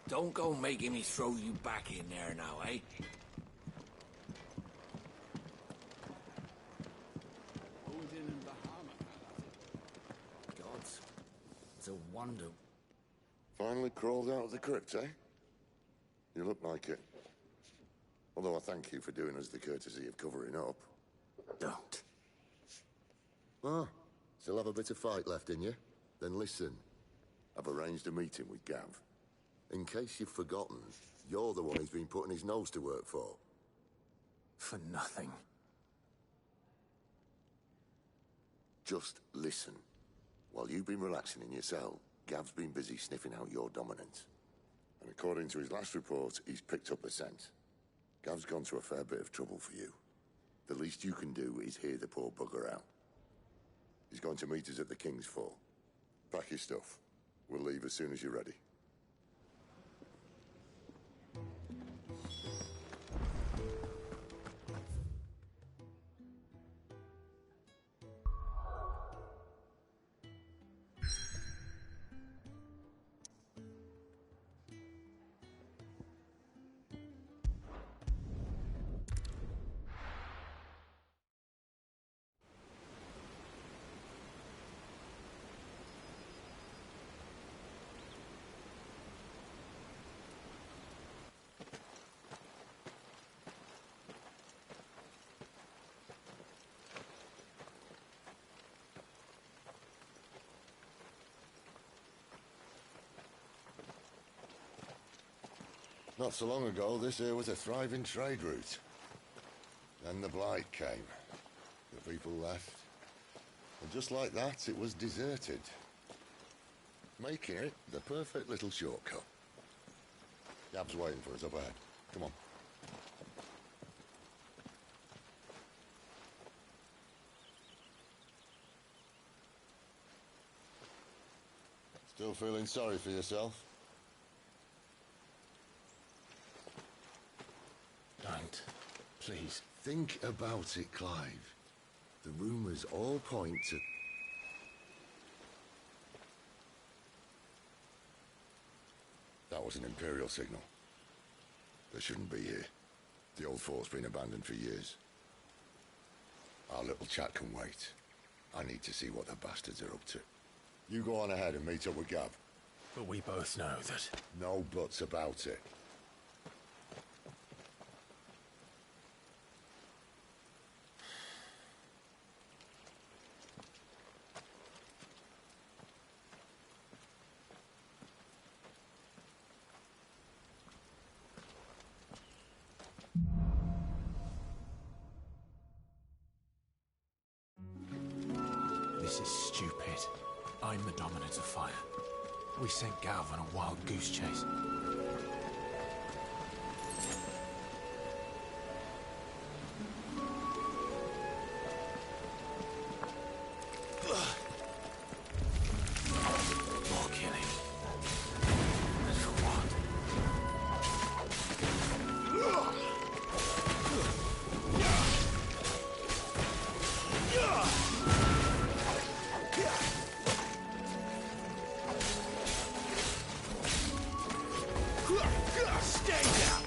Don't go making me throw you back in there now, eh? Odin and Bahamut, Gods, it's a wonder. Finally crawled out of the crypt, eh? You look like it. Although I thank you for doing us the courtesy of covering up. Don't. Ah, still have a bit of fight left in you? Then listen. I've arranged a meeting with Gav. In case you've forgotten, you're the one he's been putting his nose to work for. For nothing. Just listen. While you've been relaxing in your cell, Gav's been busy sniffing out your dominance. And according to his last report, he's picked up the scent. Gav's gone to a fair bit of trouble for you. The least you can do is hear the poor bugger out. He's going to meet us at the King's Fall. Pack your stuff. We'll leave as soon as you're ready. Not so long ago, this here was a thriving trade route. Then the Blight came. The people left. And just like that, it was deserted. Making it the perfect little shortcut. Gav's waiting for us up ahead. Come on. Still feeling sorry for yourself? Don't. Please. Think about it, Clive. The rumours all point to... That was an Imperial signal. They shouldn't be here. The old fort's been abandoned for years. Our little chat can wait. I need to see what the bastards are up to. You go on ahead and meet up with Gav. But we both know that... No buts about it. This is stupid. I'm the dominant of fire. We sent Gav on a wild goose chase. More killing. And for what? Stay down!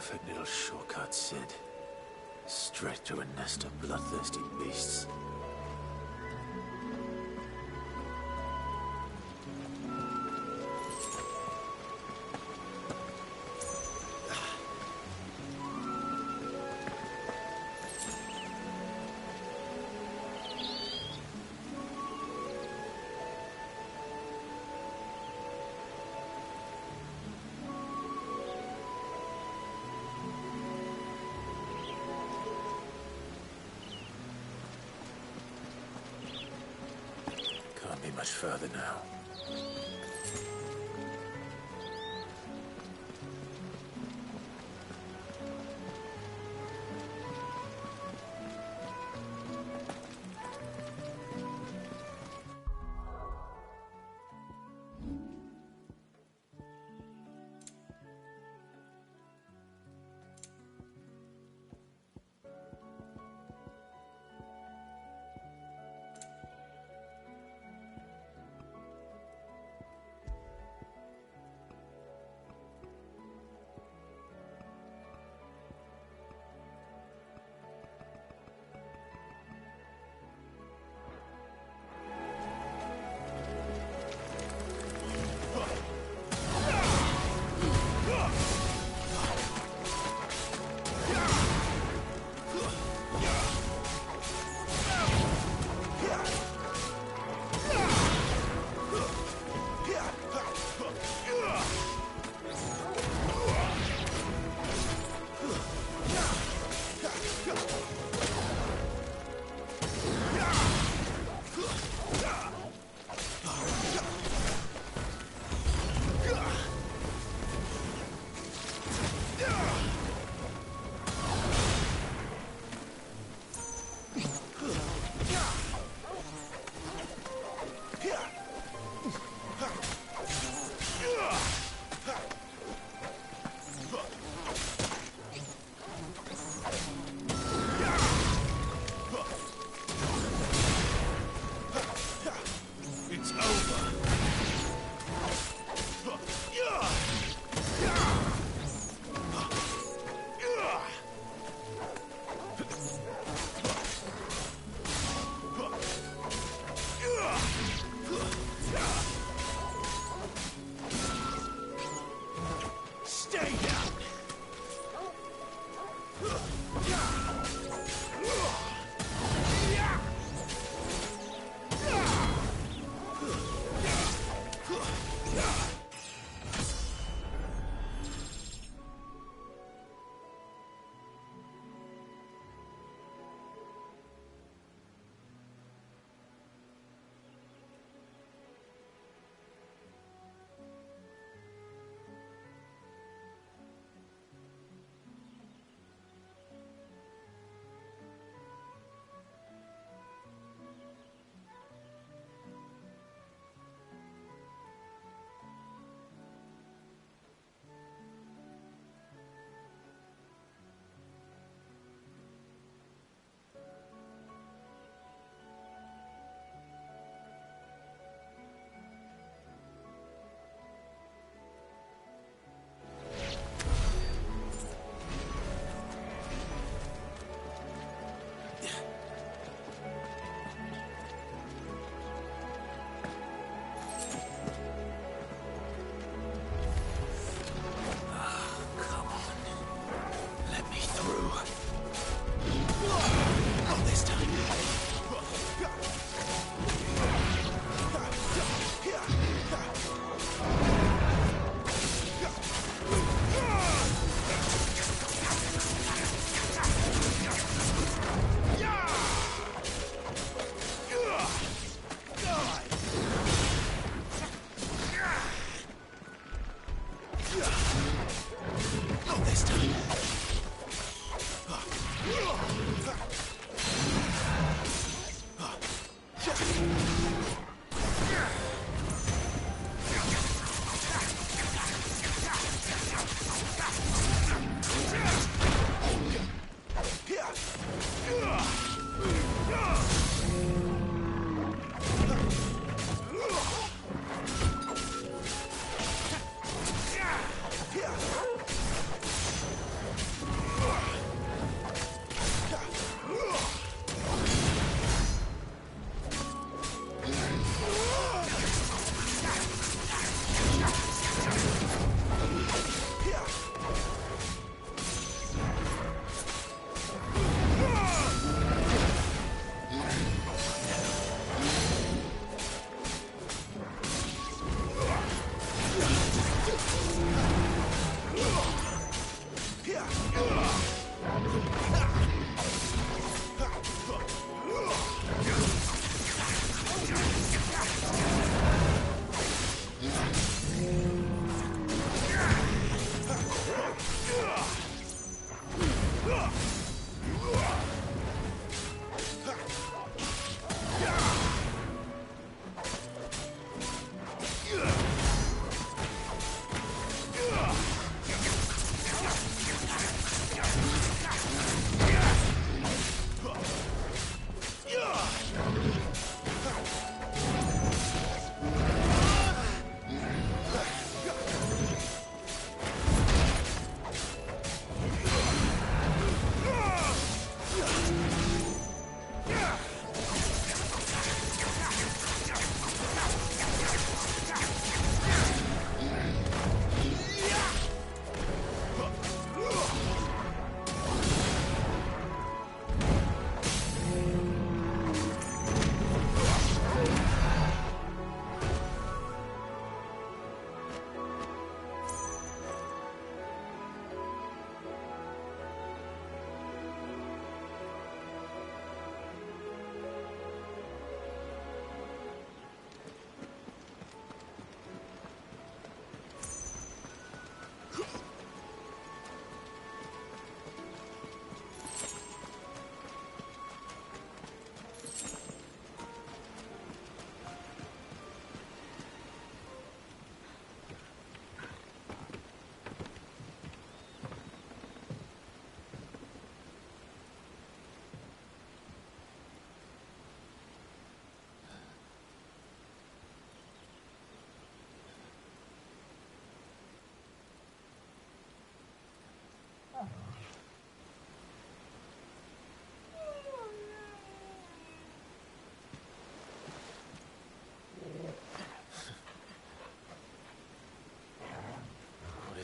perfect little shortcut, Sid. Straight through a nest of bloodthirsty beasts. Can't be much further now.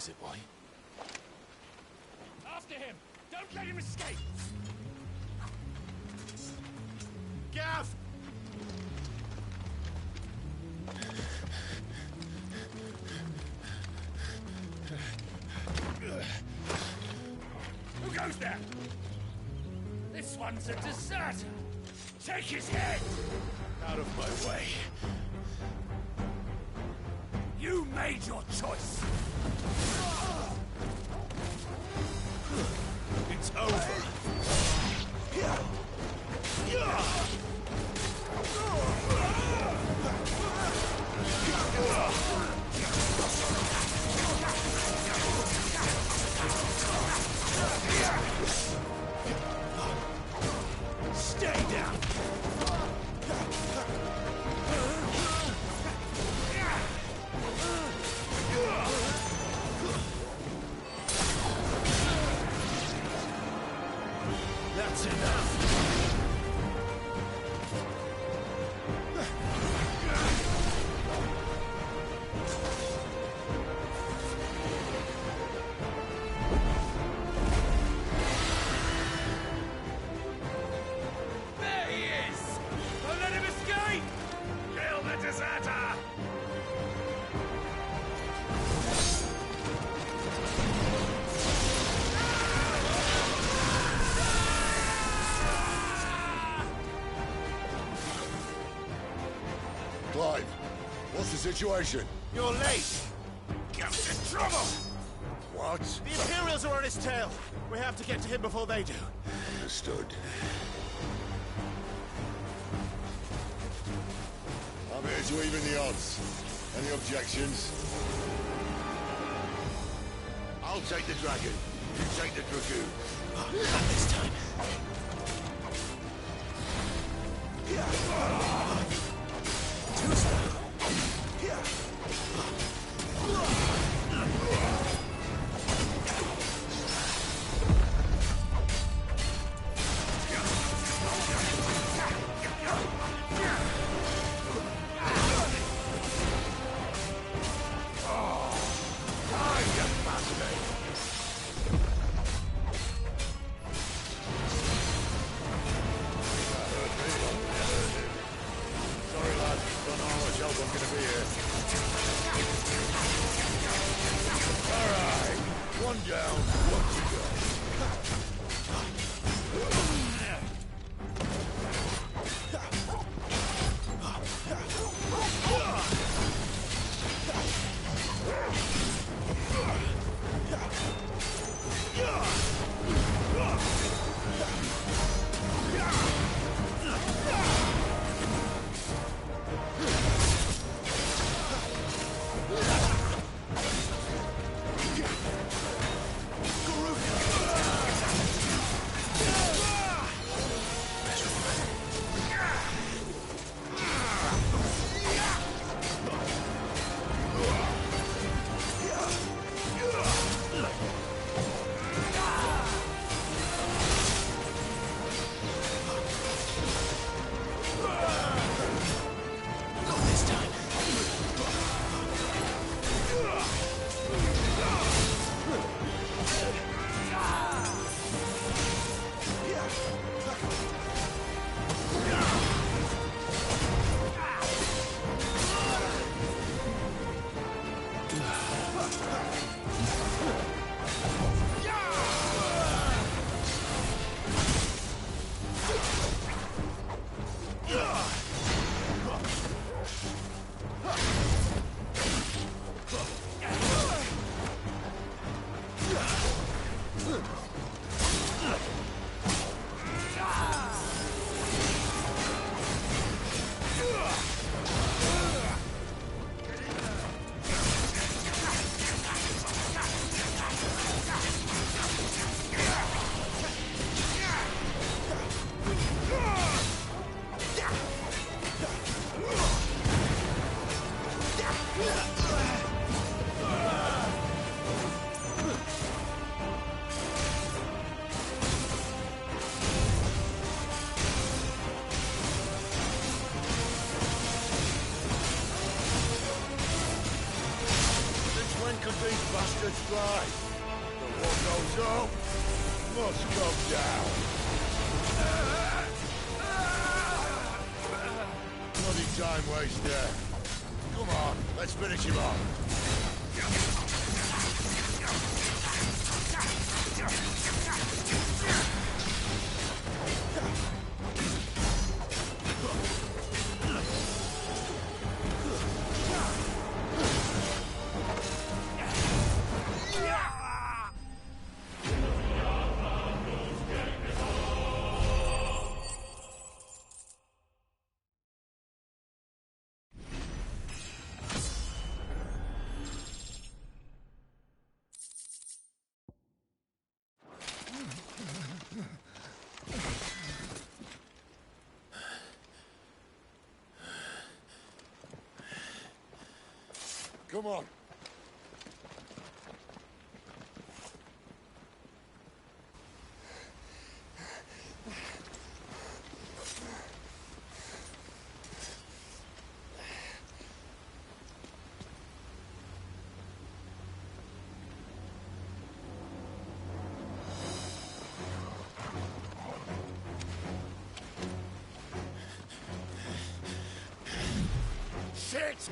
is it, boy? After him! Don't let him escape! Gav! Who goes there? This one's a deserter! Take his head! Out of my way. You made your choice! It's over. Stay down! That's enough. There he is! Don't let him escape! Kill the deserter! Clive, what's the situation? You're late. Gav's in trouble! What? The Imperials are on his tail. We have to get to him before they do. Understood. I'm here to even the odds. Any objections? I'll take the dragon. You take the dragoon. Not this time. Too slow. dominance flies, but what goes up must come down. Bloody time waster. Come on, let's finish him off. Come on. Shit!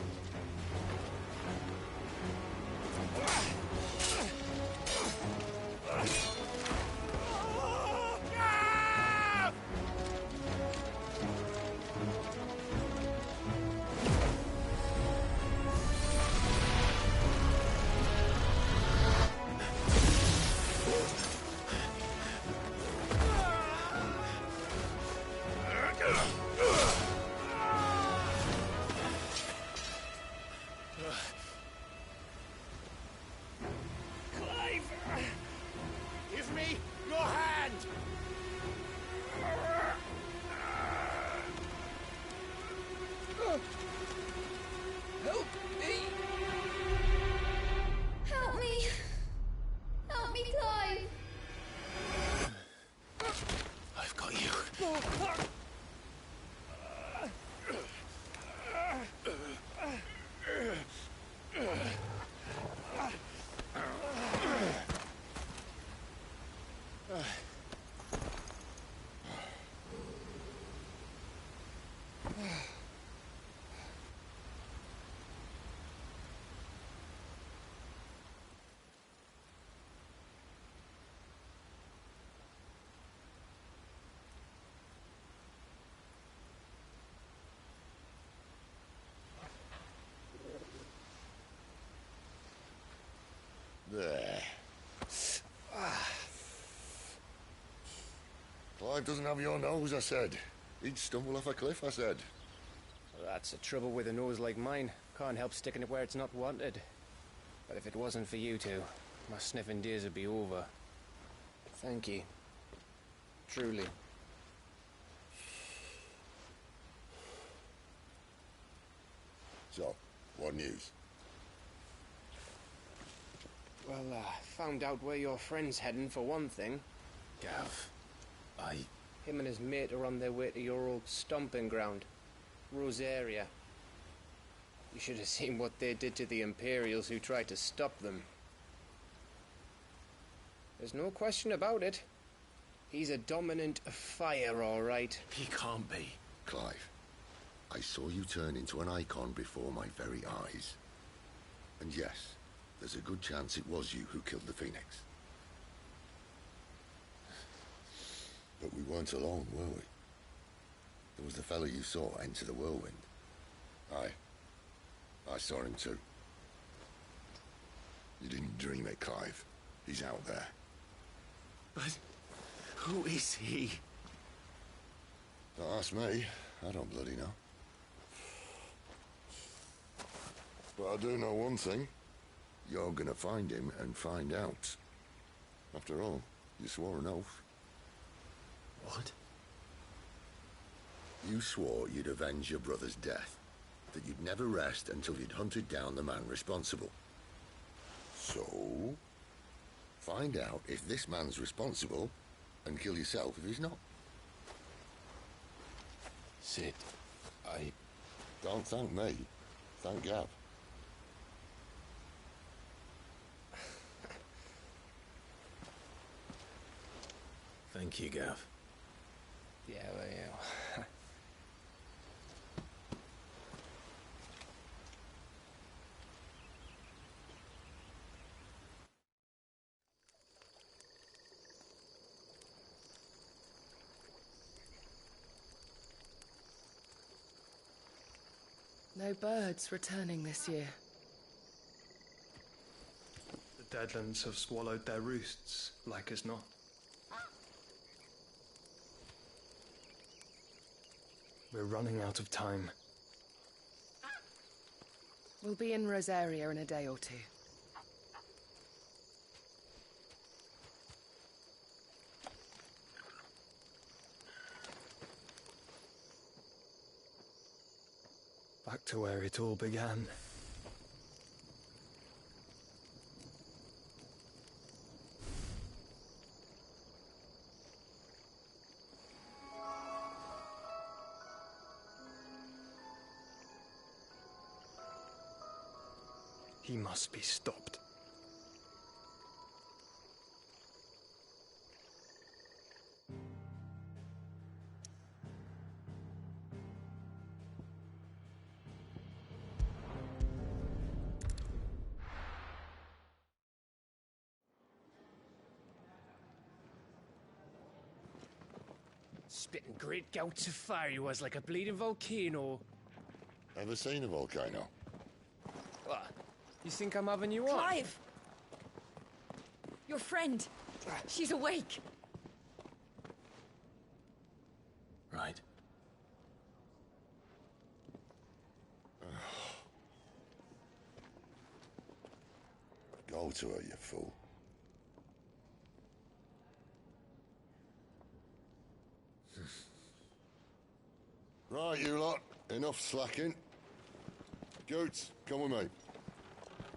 Give me your hand! Help me! Help me! Help me, Clive! I've got you. There. Clive doesn't have your nose, I said. He'd stumble off a cliff, I said. That's the trouble with a nose like mine. Can't help sticking it where it's not wanted. But if it wasn't for you two, my sniffing days would be over. Thank you. Truly. So, what news? Well, found out where your friend's heading, for one thing. Gav, Him and his mate are on their way to your old stomping ground, Rosaria. You should have seen what they did to the Imperials who tried to stop them. There's no question about it. He's a dominant of fire, all right. He can't be. Clive, I saw you turn into an icon before my very eyes. And yes, there's a good chance it was you who killed the Phoenix. But we weren't alone, were we? There was the fellow you saw enter the whirlwind. I saw him too. You didn't dream it, Clive. He's out there. But who is he? Don't ask me. I don't bloody know. But I do know one thing. You're gonna find him and find out. After all, you swore an oath. What? You swore you'd avenge your brother's death. That you'd never rest until you'd hunted down the man responsible. So, find out if this man's responsible and kill yourself if he's not. Sid, Don't thank me. Thank Gav. Thank you, Gav. Yeah, well, yeah. No birds returning this year. The Deadlands have swallowed their roosts, like as not. We're running out of time. We'll be in Rosaria in a day or two. Back to where it all began. He must be stopped. Spitting great gouts of fire he was, like a bleeding volcano. Ever seen a volcano? What? You think I'm having you on? Clive! Your friend. She's awake. Right. Go to her, you fool. Right, you lot. Enough slacking. Goots, come with me.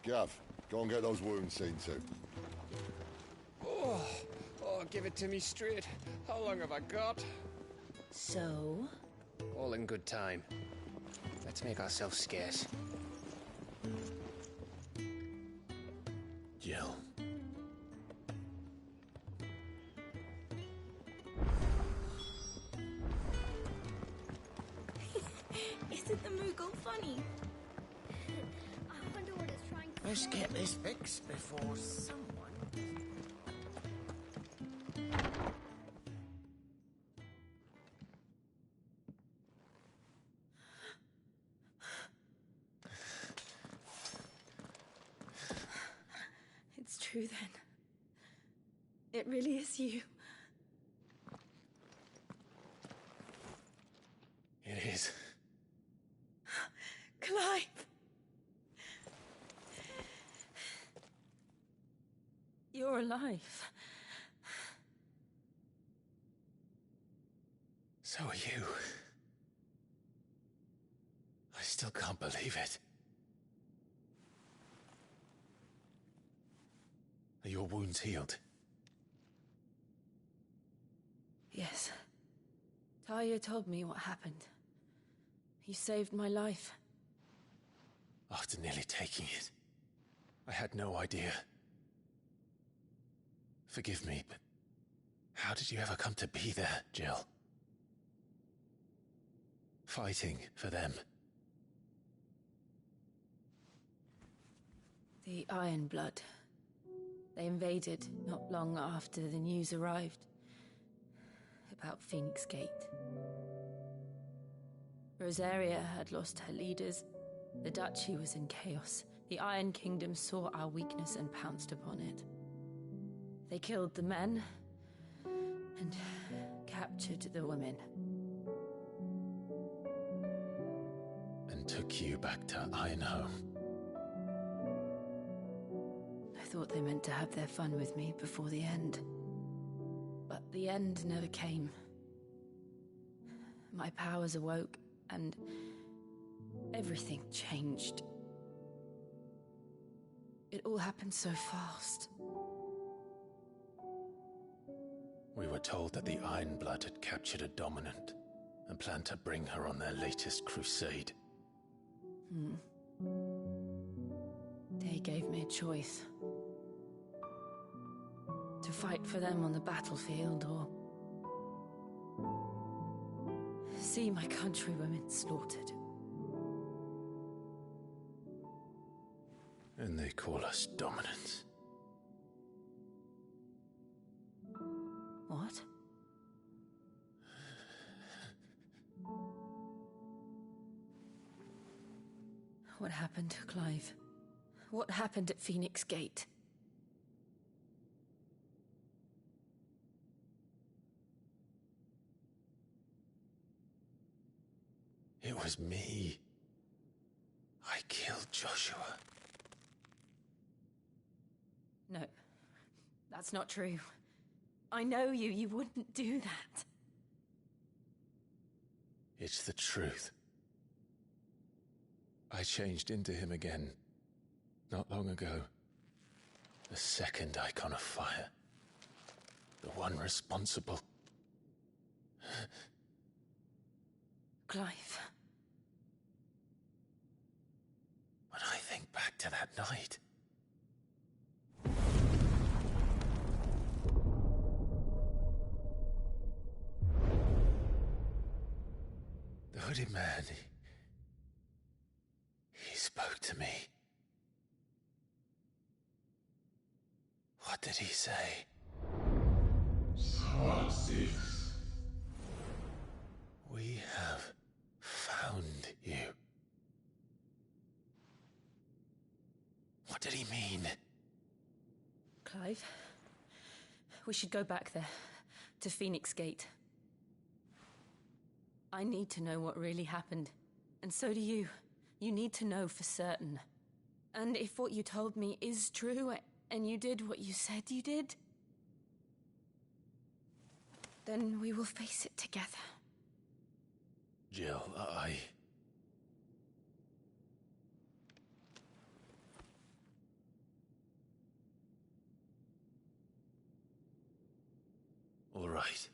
Gav, go and get those wounds seen to. Oh, give it to me straight. How long have I got? So? All in good time. Let's make ourselves scarce. Jill. Isn't the Moogle funny? I wonder what it's trying to Let's say. get this fixed before someone... It's true then. It really is you. It is. Clive! You're alive. So are you. I still can't believe it. Are your wounds healed? Yes. Talia told me what happened. You saved my life. After nearly taking it, I had no idea. Forgive me, but how did you ever come to be there, Jill? Fighting for them. The Iron Blood. They invaded not long after the news arrived about Phoenix Gate. Rosaria had lost her leaders. The Duchy was in chaos. The Iron Kingdom saw our weakness and pounced upon it. They killed the men and captured the women. And took you back to Ironhome. I thought they meant to have their fun with me before the end. But the end never came. My powers awoke, and everything changed. It all happened so fast. We were told that the Iron Blood had captured a dominant and planned to bring her on their latest crusade. They gave me a choice. To fight for them on the battlefield or see my countrywomen slaughtered. And they call us dominants. What? What happened, Clive? What happened at Phoenix Gate? It was me. I killed Joshua. No, that's not true. I know you. You wouldn't do that. It's the truth. I changed into him again, not long ago. The second icon of fire. The one responsible. Clive. When I think back to that night... The hooded man, he spoke to me. What did he say? We have found you. What did he mean? Clive, we should go back there, to Phoenix Gate. I need to know what really happened, and so do you. You need to know for certain. And if what you told me is true, and you did what you said you did, then we will face it together. Jill, All right.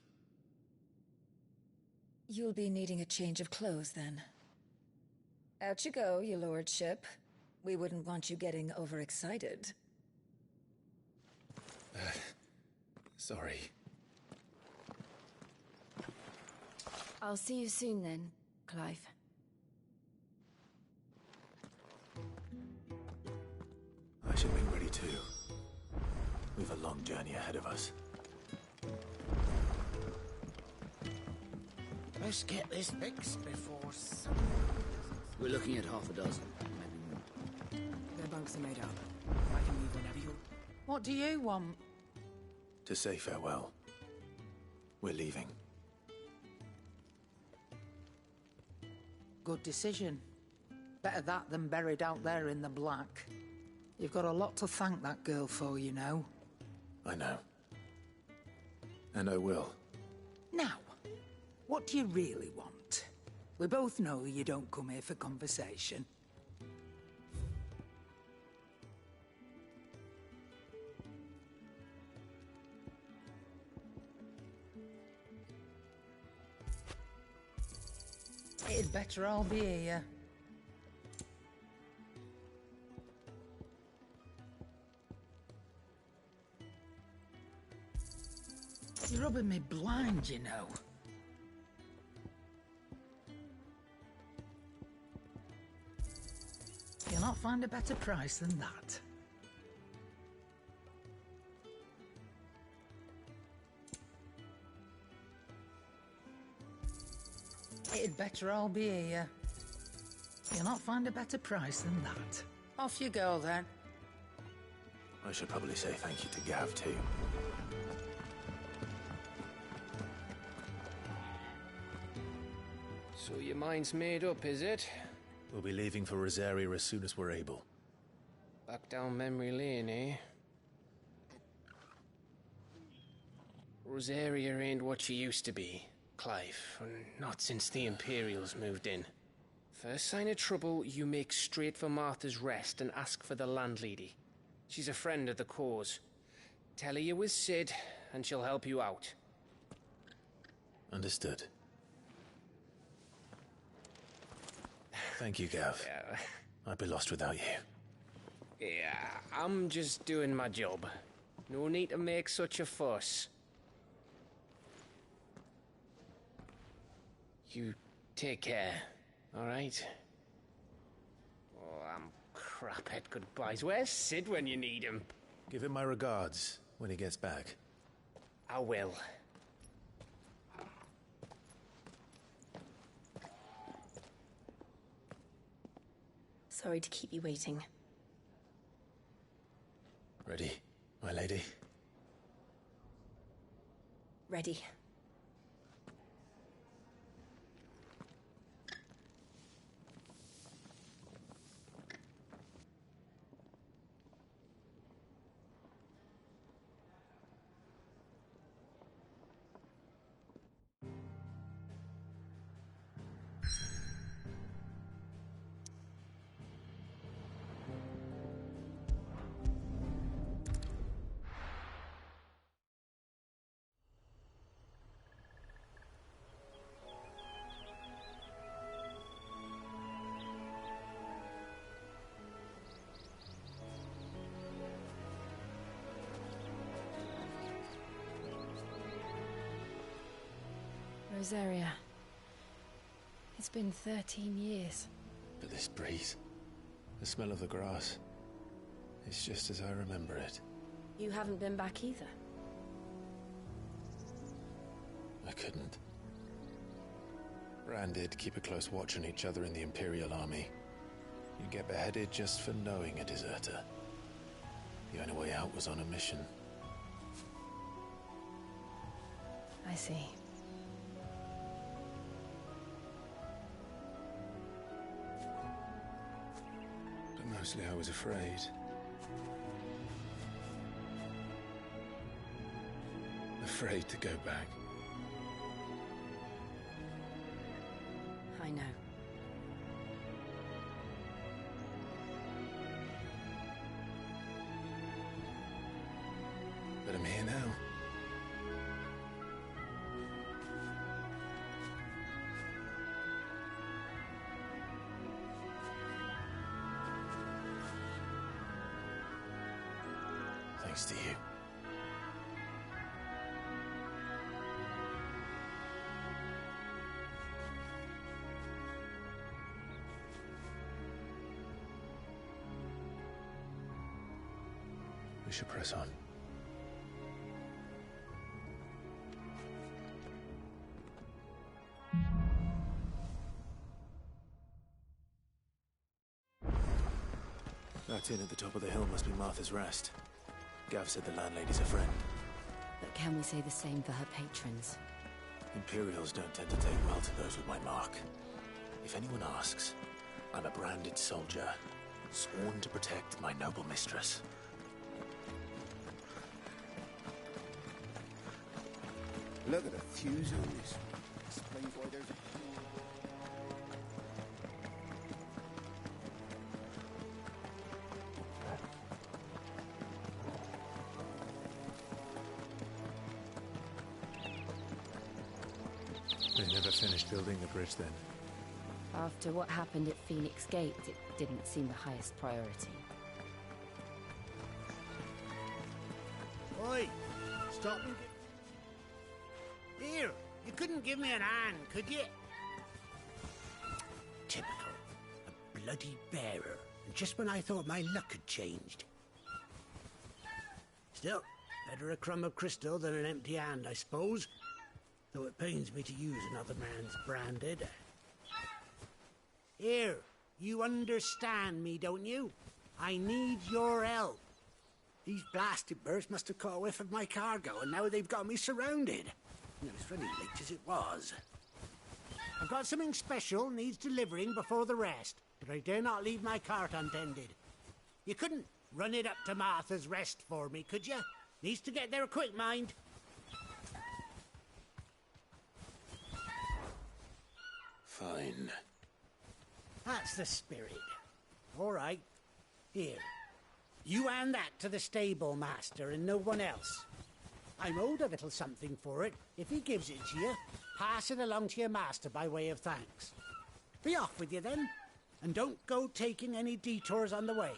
You'll be needing a change of clothes, then. Out you go, your lordship. We wouldn't want you getting overexcited. Sorry. I'll see you soon then, Clive. I should make ready too. We've a long journey ahead of us. Let's get this fixed before someone... We're looking at half a dozen, maybe more. Their bunks are made up. I can leave whenever you... What do you want? To say farewell. We're leaving. Good decision. Better that than buried out there in the black. You've got a lot to thank that girl for, you know. I know. And I will. Now, what do you really want? We both know you don't come here for conversation. It'd better all be here. You're rubbing me blind, you know. You'll not find a better price than that. It'd better all be here. You'll not find a better price than that. Off you go, then. I should probably say thank you to Gav, too. So your mind's made up, is it? We'll be leaving for Rosaria as soon as we're able. Back down memory lane, eh? Rosaria ain't what she used to be, Clive. Not since the Imperials moved in. First sign of trouble, you make straight for Martha's Rest and ask for the landlady. She's a friend of the cause. Tell her you was Sid, and she'll help you out. Understood. Thank you, Gav. Yeah. I'd be lost without you. Yeah, I'm just doing my job. No need to make such a fuss. You Take care, all right? Oh, I'm crap at goodbyes. Where's Sid when you need him? Give him my regards when he gets back. I will. Sorry to keep you waiting. Ready, my lady? Ready. Rosaria. It's been 13 years. But this breeze, the smell of the grass, it's just as I remember it. You haven't been back either. I couldn't. Bran did keep a close watch on each other in the Imperial Army. You'd get beheaded just for knowing a deserter. The only way out was on a mission. I see. But mostly I was afraid. Afraid to go back. I know. But I'm here now. Thanks to you. We should press on. That inn at the top of the hill must be Martha's Rest. Gav said the landlady's a friend. But can we say the same for her patrons? Imperials don't tend to take well to those with my mark. If anyone asks, I'm a branded soldier, sworn to protect my noble mistress. Look at the fuse on this. Explains why there's a... They never finished building the bridge then. After what happened at Phoenix Gate, it didn't seem the highest priority. Oi! Stop me. Here, you couldn't give me an hand, could you? Typical. A bloody bearer. And just when I thought my luck had changed. Still, better a crumb of crystal than an empty hand, I suppose. Though it pains me to use another man's branded. Here, you understand me, don't you? I need your help. These blasted birds must have caught a whiff of my cargo, and now they've got me surrounded. And it was very late as it was. I've got something special needs delivering before the rest, but I dare not leave my cart untended. You couldn't run it up to Martha's Rest for me, could you? Needs to get there quick, mind. Fine. That's the spirit. All right. Here. You hand that to the stable master and no one else. I'm owed a little something for it. If he gives it to you, pass it along to your master by way of thanks. Be off with you then, and don't go taking any detours on the way.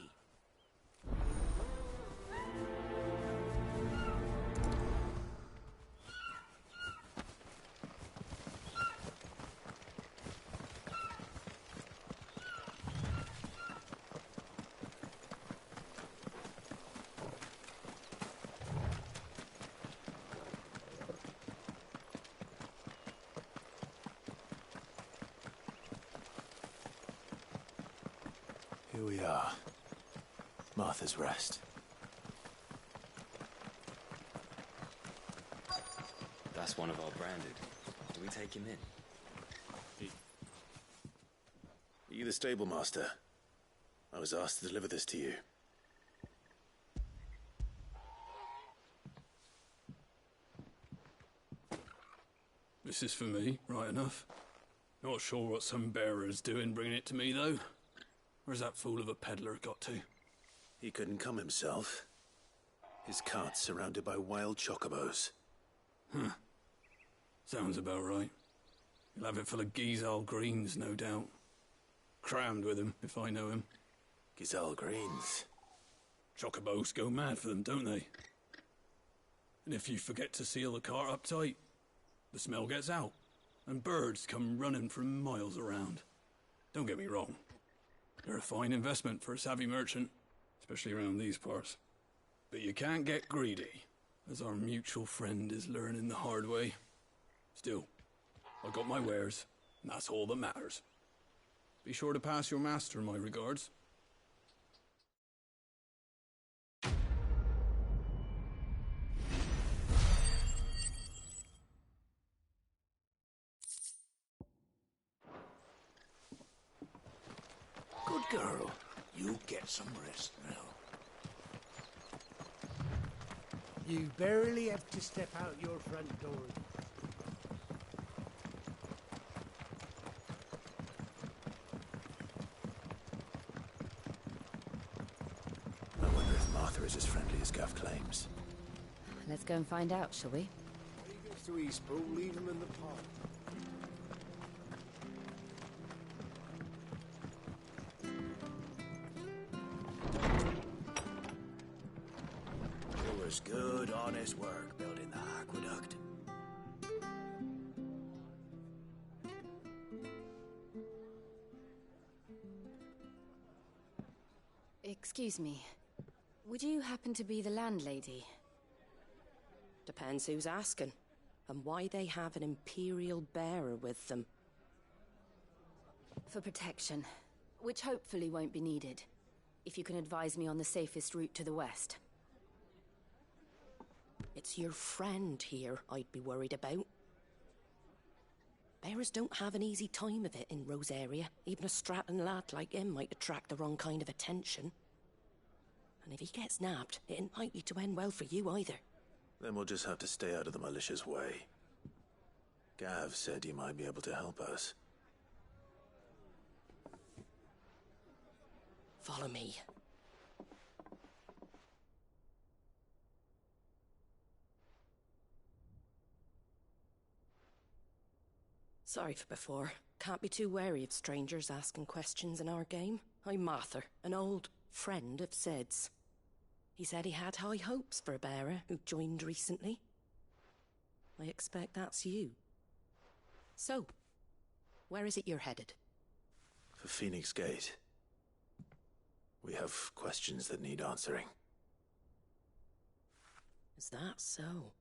Here we are. Martha's Rest. That's one of our branded. Do we take him in? Are you the stable master? I was asked to deliver this to you. This is for me, right enough. Not sure what some bearer's doing bringing it to me, though. Where's that fool of a peddler got to? He couldn't come himself. His cart's surrounded by wild chocobos. Huh. Sounds about right. He'll have it full of Gizal greens, no doubt. Crammed with him, if I know him. Gizal greens? Chocobos go mad for them, don't they? And if you forget to seal the cart up tight, the smell gets out, and birds come running from miles around. Don't get me wrong. They're a fine investment for a savvy merchant, especially around these parts. But you can't get greedy, as our mutual friend is learning the hard way. Still, I got my wares, and that's all that matters. Be sure to pass your master my regards. Good girl. You get some rest now. You barely have to step out your front door. I wonder if Martha is as friendly as Gav claims. Let's go and find out, shall we? He goes to Eastpool, leave him in the park. It was good, honest work building the aqueduct. Excuse me. Would you happen to be the landlady? Depends who's asking, and why they have an Imperial bearer with them. For protection, which hopefully won't be needed. If you can advise me on the safest route to the west. It's your friend here I'd be worried about. Bearers don't have an easy time of it in Rosaria. Even a Stratton lad like him might attract the wrong kind of attention. And if he gets nabbed, it ain't likely to end well for you either. Then we'll just have to stay out of the malicious way. Gav said you might be able to help us. Follow me. Sorry for before. Can't be too wary of strangers asking questions in our game. I'm Martha, an old friend of Sid's. He said he had high hopes for a bearer who joined recently. I expect that's you. So, where is it you're headed? For Phoenix Gate. We have questions that need answering. Is that so?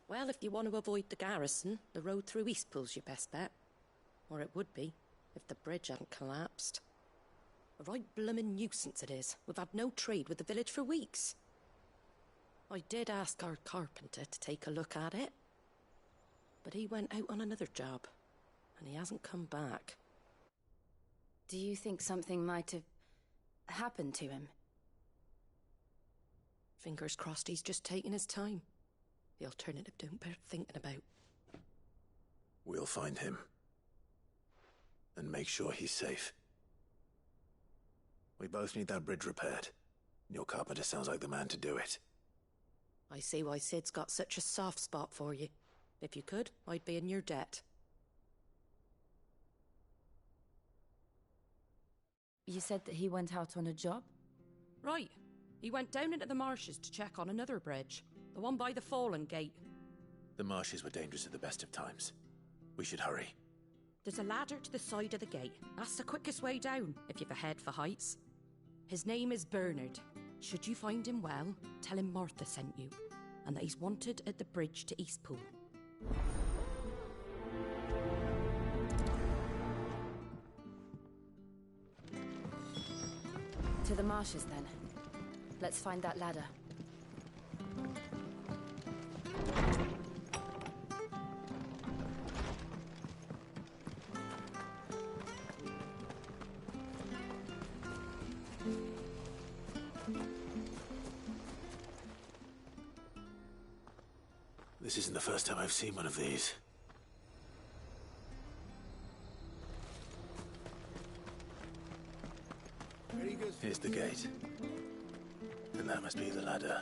Well, if you want to avoid the garrison, the road through Eastpool's your best bet. Or it would be, if the bridge hadn't collapsed. A right bloomin' nuisance it is. We've had no trade with the village for weeks. I did ask our carpenter to take a look at it. But he went out on another job, and he hasn't come back. Do you think something might have happened to him? Fingers crossed he's just taking his time. The alternative don't bear thinking about. We'll find him. And make sure he's safe. We both need that bridge repaired. Your carpenter sounds like the man to do it. I see why Sid's got such a soft spot for you. If you could, I'd be in your debt. You said that he went out on a job? Right. He went down into the marshes to check on another bridge. The one by the Fallen Gate. The marshes were dangerous at the best of times. We should hurry. There's a ladder to the side of the gate. That's the quickest way down, if you've a head for heights. His name is Bernard. Should you find him well, tell him Martha sent you, and that he's wanted at the bridge to Eastpool. To the marshes, then. Let's find that ladder. This isn't the first time I've seen one of these. Here's the gate. And that must be the ladder.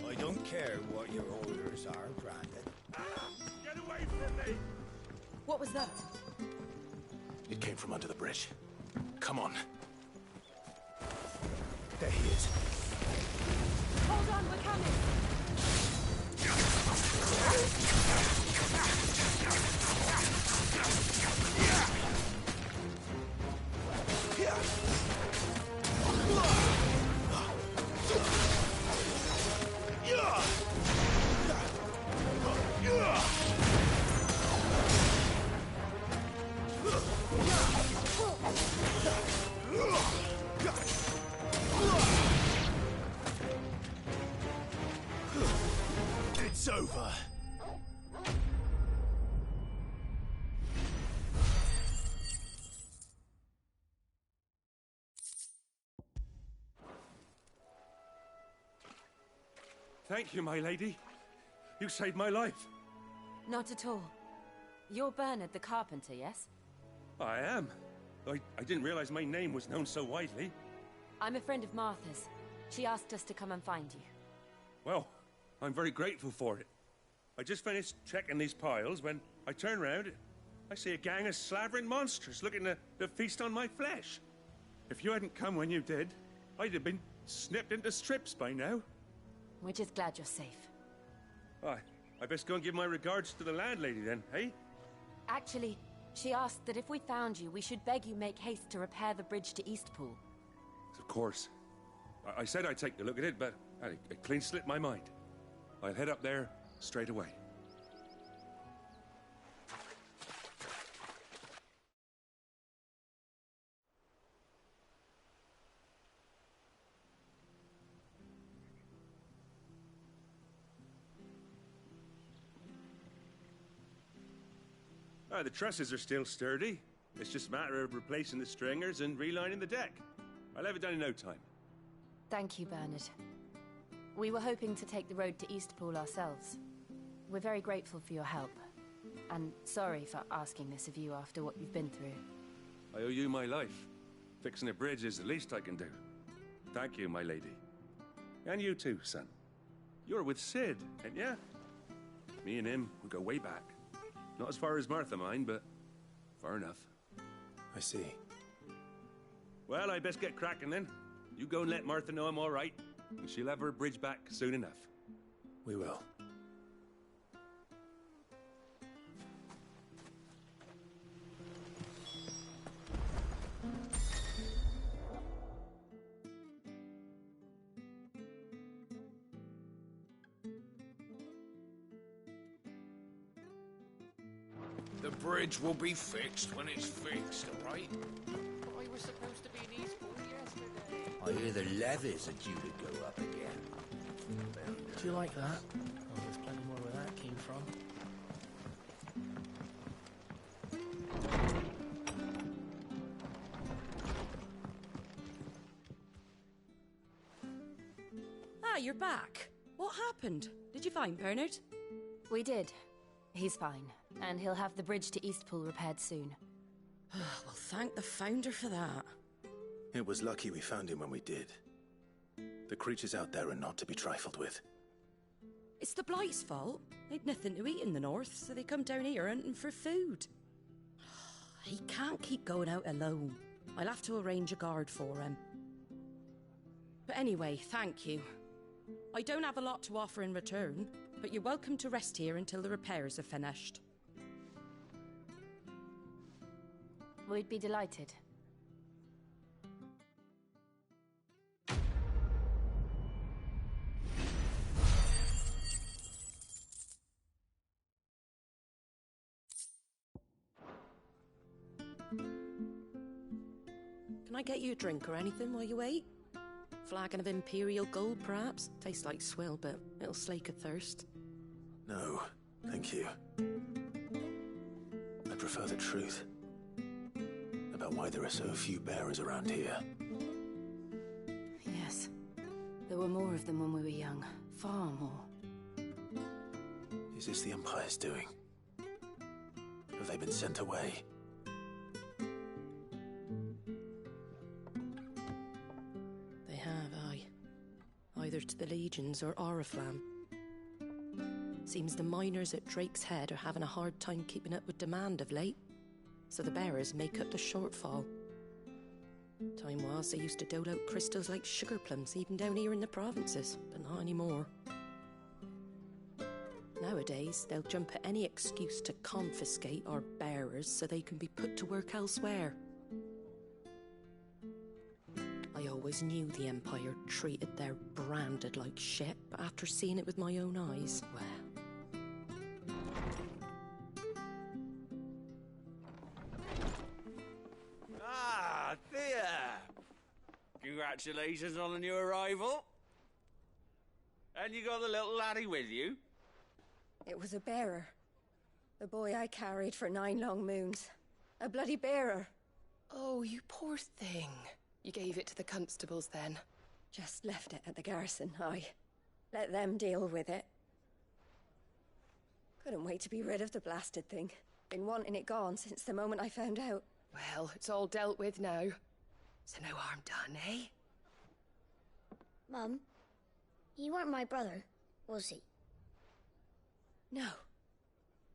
I don't care what your orders are, Brandon. Get away from me! What was that? It came from under the bridge. Come on. There he is. Hold on, we're coming! It's over. Thank you, my lady. You saved my life. Not at all. You're Bernard the carpenter, yes? I am. I didn't realize my name was known so widely. I'm a friend of Martha's. She asked us to come and find you. Well, I'm very grateful for it. I just finished checking these piles when I turn around. I see a gang of slavering monsters looking to feast on my flesh. If you hadn't come when you did, I'd have been snipped into strips by now. We're just glad you're safe. I best go and give my regards to the landlady then, hey? Actually, she asked that if we found you, we should beg you make haste to repair the bridge to Eastpool. Of course. I said I'd take a look at it, but it clean slipped my mind. I'll head up there straight away. The trusses are still sturdy. It's just a matter of replacing the stringers and relining the deck. I'll have it done in no time. Thank you, Bernard. We were hoping to take the road to Eastpool ourselves. We're very grateful for your help. And sorry for asking this of you after what you've been through. I owe you my life. Fixing a bridge is the least I can do. Thank you, my lady. And you too, son. You're with Sid, ain't ya? Me and him, we go way back. Not as far as Martha, mind, but far enough. I see. Well, I best get cracking then. You go and let Martha know I'm all right, and she'll have her bridge back soon enough. We will. The bridge will be fixed when it's fixed, all right? I was supposed to be in Eastpool yesterday. I hear the levies are due to go up again. Do you like that? Oh, there's plenty more where that came from. Ah, you're back. What happened? Did you find Bernard? We did. He's fine, and he'll have the bridge to Eastpool repaired soon. Well, thank the Founder for that. It was lucky we found him when we did. The creatures out there are not to be trifled with. It's the Blight's fault. They'd nothing to eat in the north, so they come down here hunting for food. He can't keep going out alone. I'll have to arrange a guard for him. But anyway, thank you. I don't have a lot to offer in return, but you're welcome to rest here until the repairs are finished. We'd be delighted. I get you a drink or anything while you wait? Flagon of Imperial Gold, perhaps? Tastes like swill, but it'll slake a thirst. No, thank you. I prefer the truth. About why there are so few bearers around here. Yes. There were more of them when we were young. Far more. Is this the Empire's doing? Have they been sent away? They have, aye. Either to the Legions or Oriflamme. Seems the miners at Drake's Head are having a hard time keeping up with demand of late, so the bearers make up the shortfall. Time was they used to dole out crystals like sugar plums even down here in the provinces, but not anymore. Nowadays, they'll jump at any excuse to confiscate our bearers so they can be put to work elsewhere. I always knew the Empire treated their branded like shit, but after seeing it with my own eyes, well... Ah, Thea! Congratulations on the new arrival. And you got the little laddie with you? It was a bearer. The boy I carried for 9 long moons. A bloody bearer. Oh, you poor thing. You gave it to the constables then? Just left it at the garrison, aye. Let them deal with it. Couldn't wait to be rid of the blasted thing. Been wanting it gone since the moment I found out. Well, it's all dealt with now. So no harm done, eh? Mum, you weren't my brother, was he? No.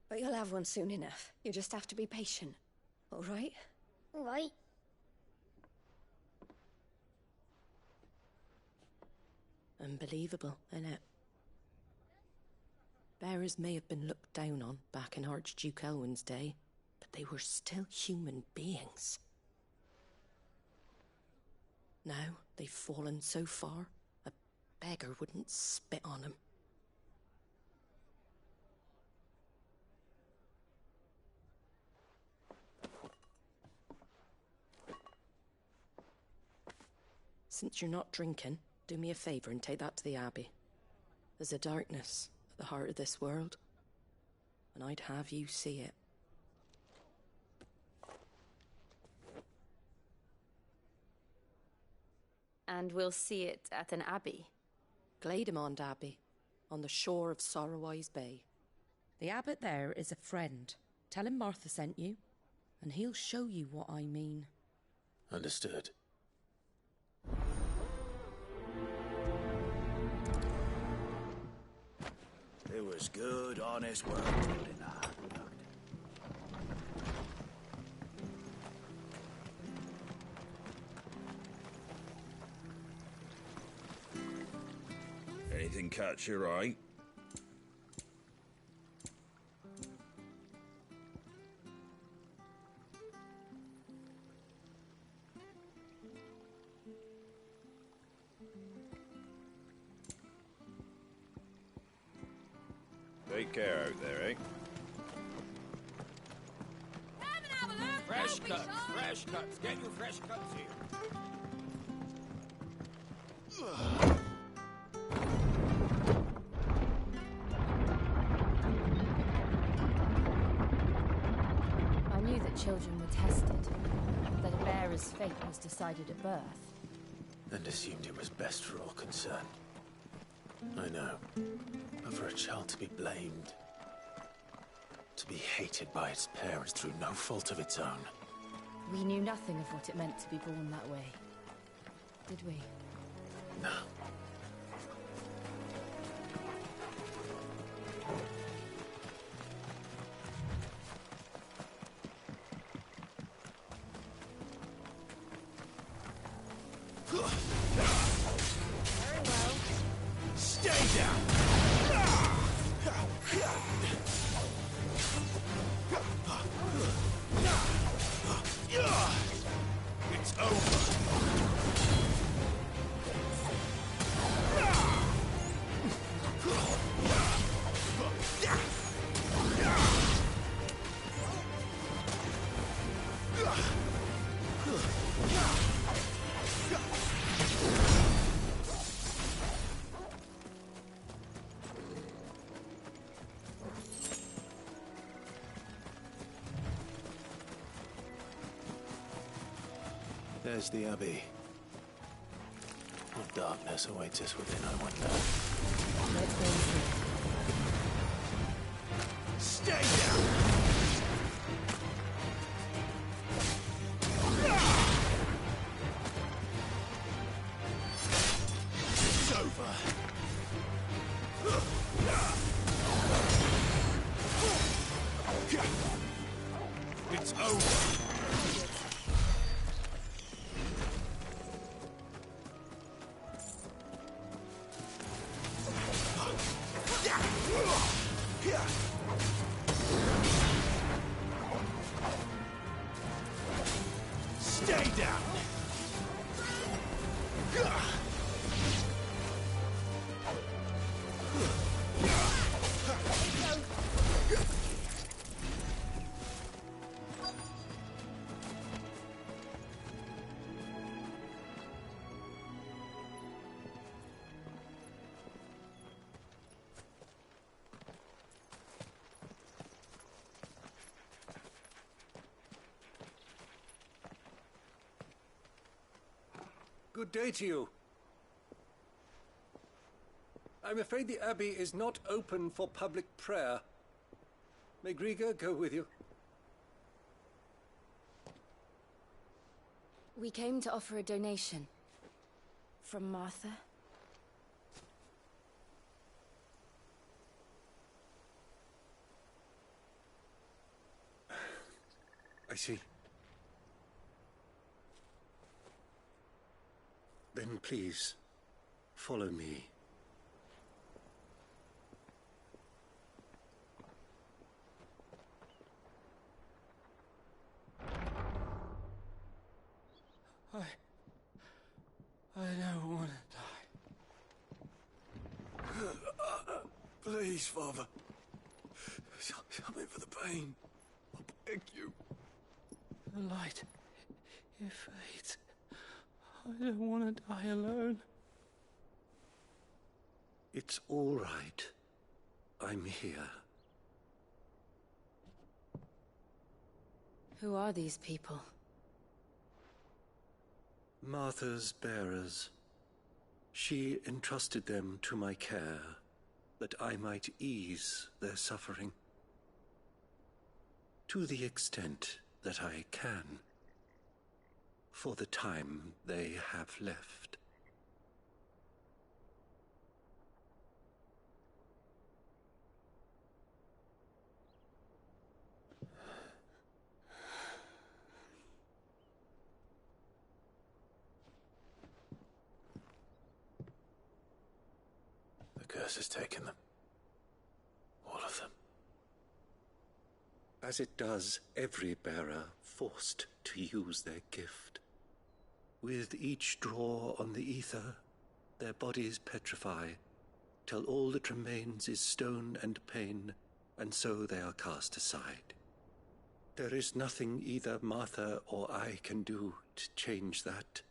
But you'll have one soon enough. You just have to be patient. All right? All right. Unbelievable, innit? Bearers may have been looked down on back in Archduke Elwin's day, but they were still human beings. Now they've fallen so far, a beggar wouldn't spit on them. Since you're not drinking, do me a favour and take that to the Abbey. There's a darkness at the heart of this world, and I'd have you see it. And we'll see it at an abbey? Glademond Abbey, on the shore of Sorrowwise Bay. The abbot there is a friend. Tell him Martha sent you, and he'll show you what I mean. Understood. It was good, honest work building the aqueduct. Anything catch your eye? Take care out there, eh? Fresh cuts, fresh cuts. Get you fresh cuts here. I knew that children were tested, that a bearer's fate was decided at birth. And assumed it was best for all concerned. I know. But for a child to be blamed, to be hated by its parents through no fault of its own. We knew nothing of what it meant to be born that way, did we? No. Very well. Stay down! It's over. There's the Abbey. What darkness awaits us within, I wonder. Let's go see. Stay down! It's over. It's over. Stay down. Good day to you. I'm afraid the Abbey is not open for public prayer. May Griga go with you? We came to offer a donation. From Martha. I see. Then please, follow me. I don't want to die. Please, Father. Help me for the pain. I beg you. The light, it fades. I don't want to die alone. It's all right. I'm here. Who are these people? Martha's bearers. She entrusted them to my care, that I might ease their suffering. To the extent that I can. For the time they have left. The curse has taken them. All of them. As it does every bearer forced to use their gift. With each draw on the ether, their bodies petrify, till all that remains is stone and pain, and so they are cast aside. There is nothing either Martha or I can do to change that,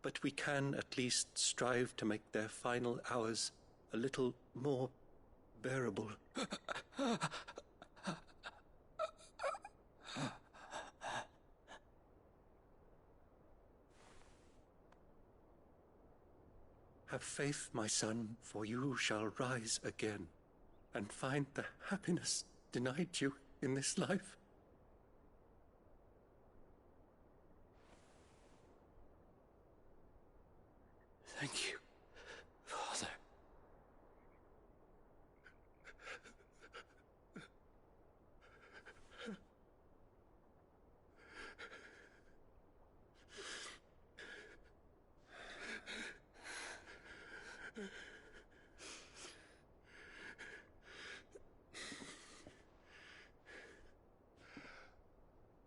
but we can at least strive to make their final hours a little more bearable. Have faith, my son, for you shall rise again, and find the happiness denied you in this life. Thank you, Father.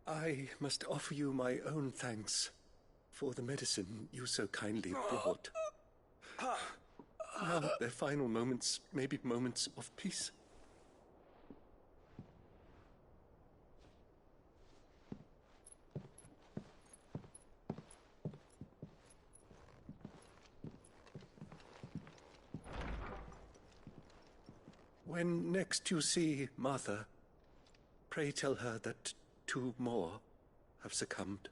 I must offer you my own thanks for the medicine you so kindly brought. Now their final moments may be moments of peace. When next you see Martha, pray tell her that 2 more have succumbed.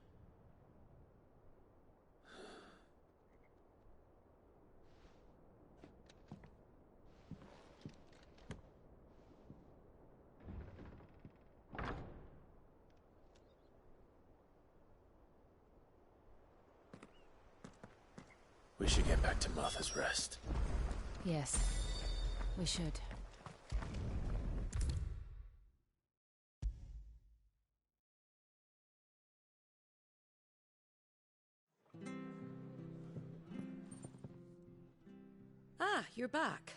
We should get back to Martha's Rest. Yes, we should. Ah, you're back.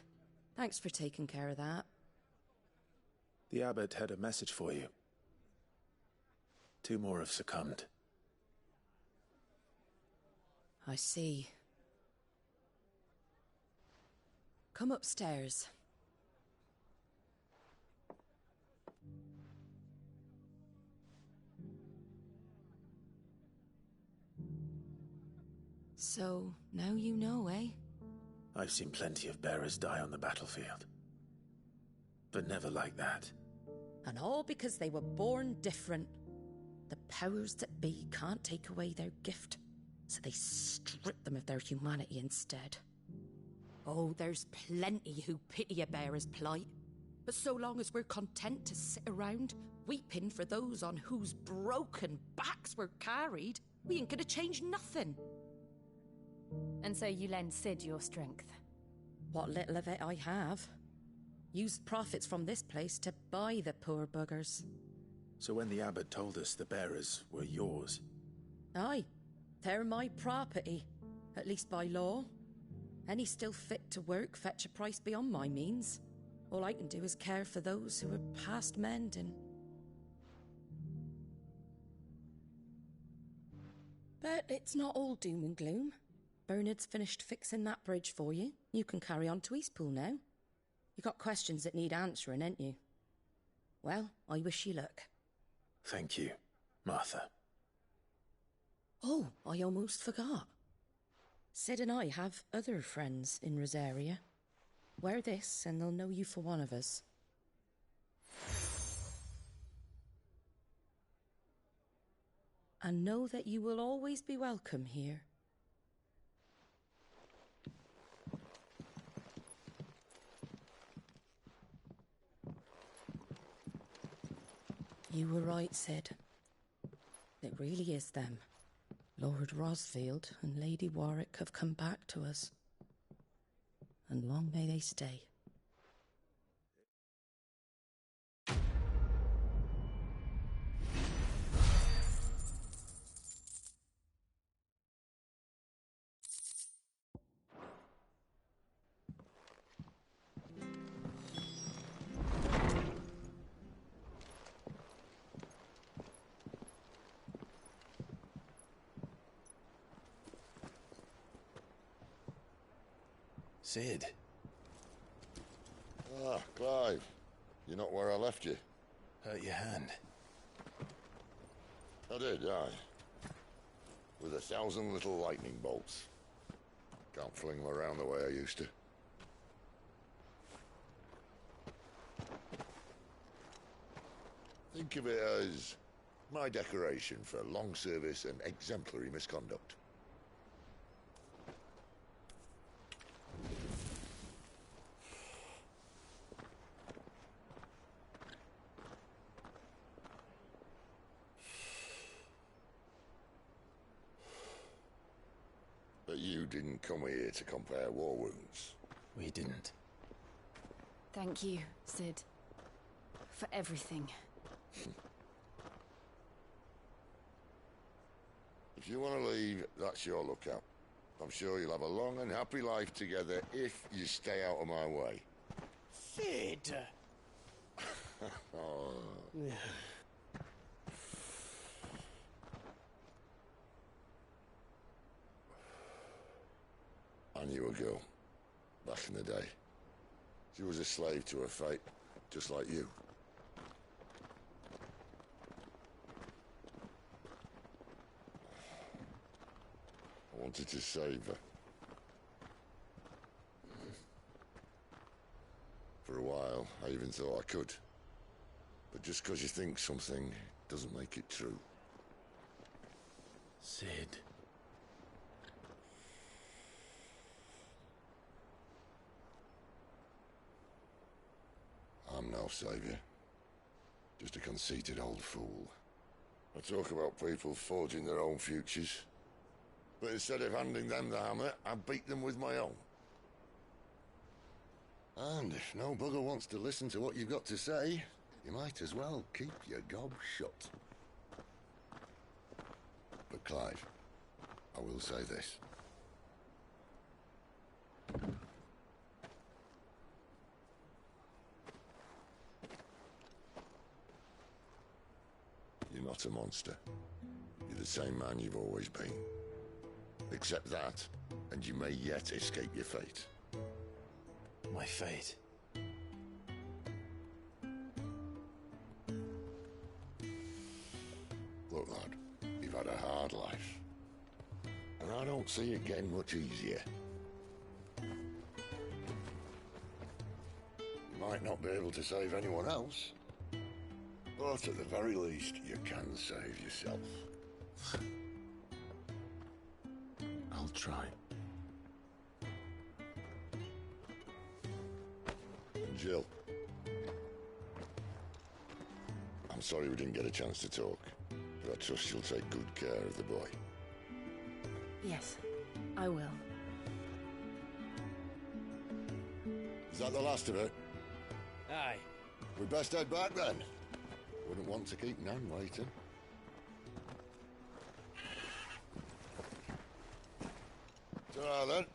Thanks for taking care of that. The abbot had a message for you. 2 more have succumbed. I see. Come upstairs. So, now you know, eh? I've seen plenty of bearers die on the battlefield. But never like that. And all because they were born different. The powers that be can't take away their gift, so they strip them of their humanity instead. Oh, there's plenty who pity a bearer's plight. But so long as we're content to sit around, weeping for those on whose broken backs we're carried, we ain't gonna change nothing. And so you lend Sid your strength? What little of it I have. Use profits from this place to buy the poor buggers. So when the abbot told us the bearers were yours... Aye, they're my property, at least by law. Any still fit to work fetch a price beyond my means. All I can do is care for those who are past mending. But it's not all doom and gloom. Bernard's finished fixing that bridge for you. You can carry on to Eastpool now. You got questions that need answering, ain't you? Well, I wish you luck. Thank you, Martha. Oh, I almost forgot. Sid and I have other friends in Rosaria. Wear this and they'll know you for one of us. And know that you will always be welcome here. You were right, Sid. It really is them. Lord Rosfield and Lady Warwick have come back to us. And long may they stay. Sid. Ah, Clive. You're not where I left you. Hurt your hand. I did, aye. With 1,000 little lightning bolts. Can't fling them around the way I used to. Think of it as my decoration for long service and exemplary misconduct. But you didn't come here to compare war wounds. We didn't. Thank you, Sid. For everything. If you want to leave, that's your lookout. I'm sure you'll have a long and happy life together if you stay out of my way. Sid! Oh. I knew a girl, back in the day. She was a slave to her fate, just like you. I wanted to save her. For a while, I even thought I could. But just because you think something doesn't make it true. Sid. I'm no savior. Just a conceited old fool. I talk about people forging their own futures. But instead of handing them the hammer, I beat them with my own. And if no bugger wants to listen to what you've got to say, you might as well keep your gob shut. But Clive, I will say this. You're not a monster. You're the same man you've always been. Accept that, and you may yet escape your fate. My fate? Look, lad, you've had a hard life. And I don't see it getting much easier. You might not be able to save anyone else, but at the very least, you can save yourself. I'll try. And Jill, I'm sorry we didn't get a chance to talk, but I trust you'll take good care of the boy. Yes, I will. Is that the last of it? Aye. We best head back then. Wouldn't want to keep Nan waiting. Ta-ra then.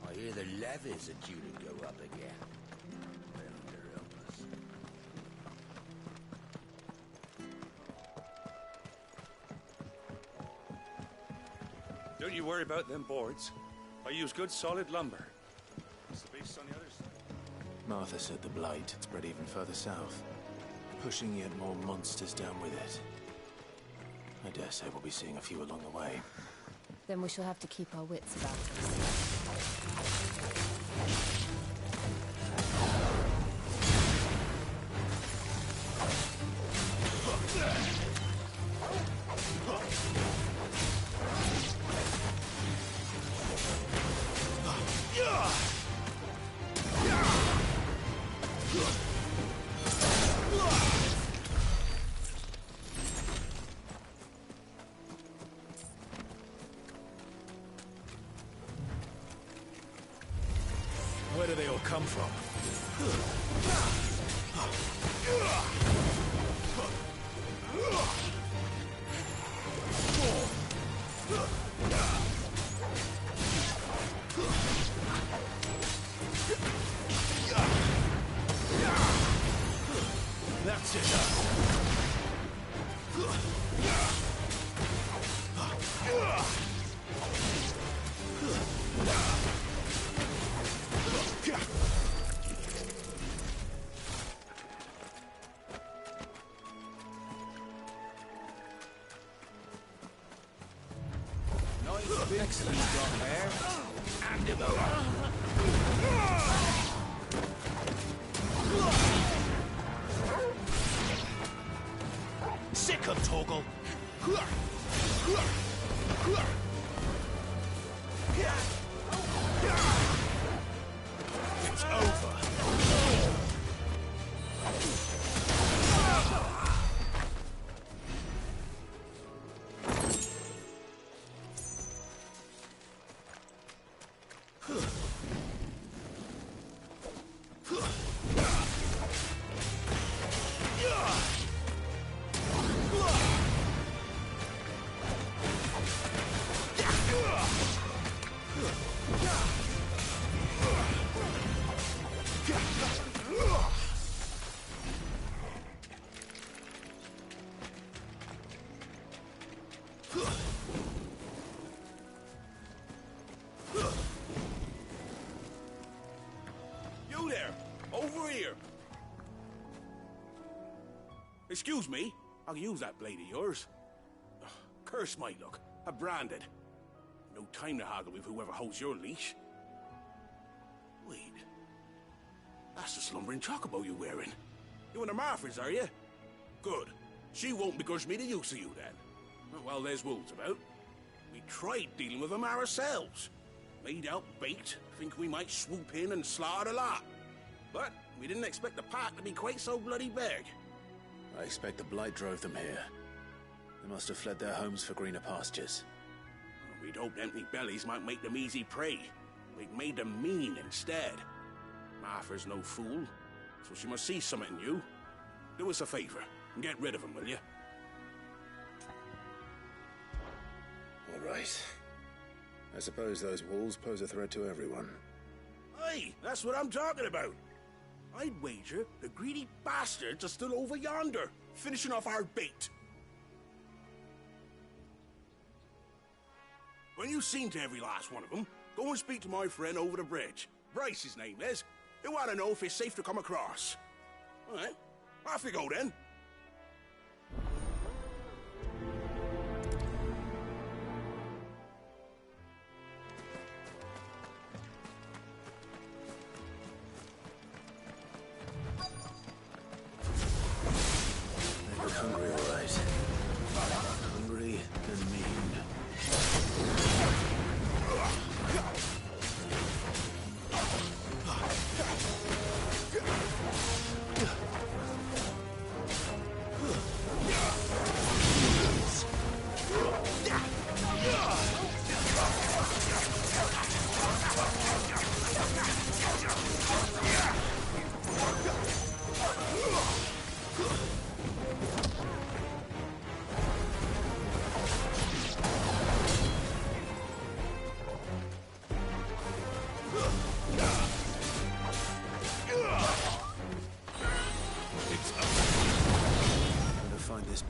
I hear the levies are due to go up again. Thunder help us. Don't you worry about them boards. I use good solid lumber. What's the beast on the other side? Martha said the blight had spread even further south, pushing yet more monsters down with it. I dare say we'll be seeing a few along the way. Then we shall have to keep our wits about us. Where do they all come from? That's it. Excellent job there. And him over. Sick of Torgal. It's over. You there! Over here! Excuse me, I'll use that blade of yours. Ugh, curse my luck. I'm branded. No time to haggle with whoever holds your leash. Wait. That's the slumbering chocobo you're wearing. You and the Marthas, are you? Good. She won't begrudge me the use of you, then. Well, there's wolves about. We tried dealing with them ourselves. Made out bait, think we might swoop in and slaughter the lot. But we didn't expect the pack to be quite so bloody big. I expect the blight drove them here. They must have fled their homes for greener pastures. We'd hoped empty bellies might make them easy prey. We'd made them mean instead. Martha's no fool, so she must see something in you. Do us a favor and get rid of them, will you? All right. I suppose those wolves pose a threat to everyone. Aye, that's what I'm talking about. I'd wager the greedy bastards are still over yonder, finishing off our bait. When you've seen to every last one of them, go and speak to my friend over the bridge. Bryce, his name is. He'll want to know if it's safe to come across. All right, off you go then. They look hungry, all right. Hungry and mean.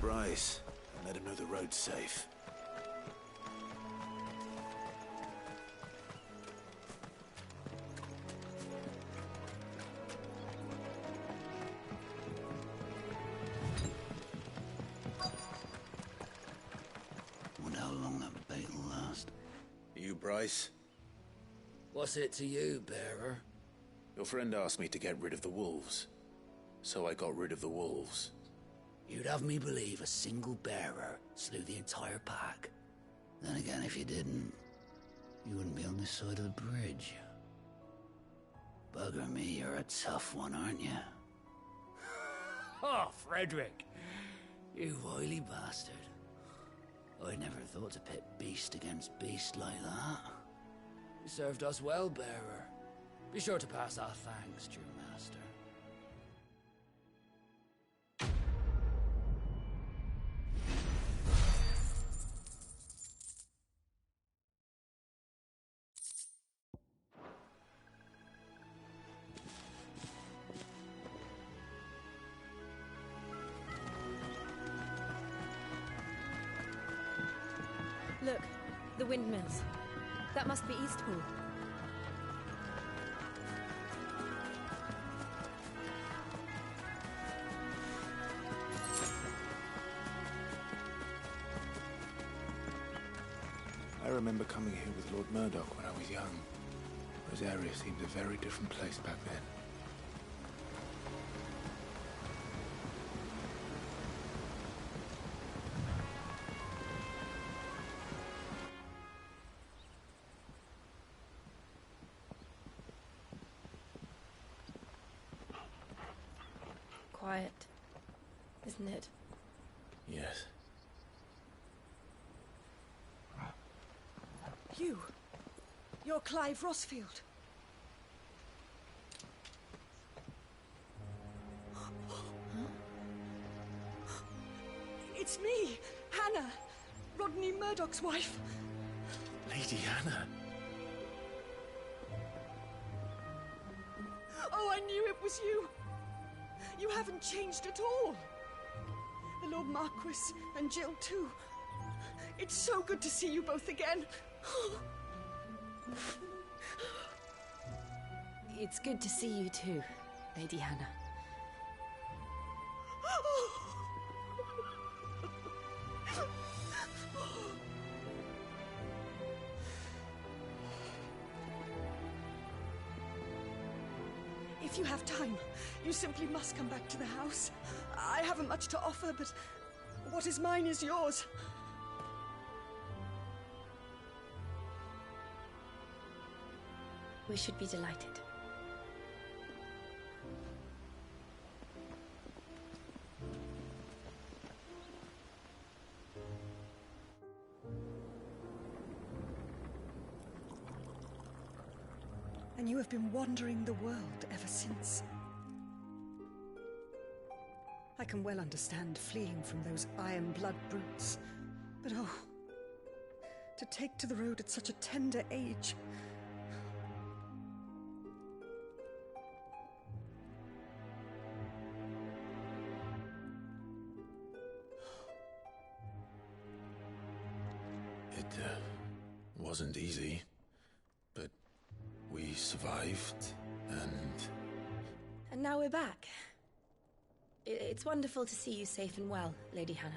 Bryce, and let him know the road's safe. Wonder how long that bait will last. You, Bryce? What's it to you, bearer? Your friend asked me to get rid of the wolves, so I got rid of the wolves. You'd have me believe a single bearer slew the entire pack. Then again, if you didn't, you wouldn't be on this side of the bridge. Bugger me, you're a tough one, aren't you? Oh, Frederick! You wily bastard. I'd never thought to pit beast against beast like that. You served us well, bearer. Be sure to pass our thanks to your master. Look, the windmills. That must be Eastpool. I remember coming here with Lord Murdoch when I was young. Rosaria seemed a very different place back then. Quiet, isn't it? Yes. You're Clive Rossfield. It's me, Hannah, Rodney Murdoch's wife. Lady Hannah. Oh, I knew it was you. You haven't changed at all. The Lord Marquis and Jill too. It's so good to see you both again. It's good to see you too, Lady Hannah. If you have time, you simply must come back to the house. I haven't much to offer, but what is mine is yours. We should be delighted. And you have been wandering the world ever since. I can well understand fleeing from those iron blood brutes, but oh, to take to the road at such a tender age. It wasn't easy, but we survived, and... And now we're back. It's wonderful to see you safe and well, Lady Hannah.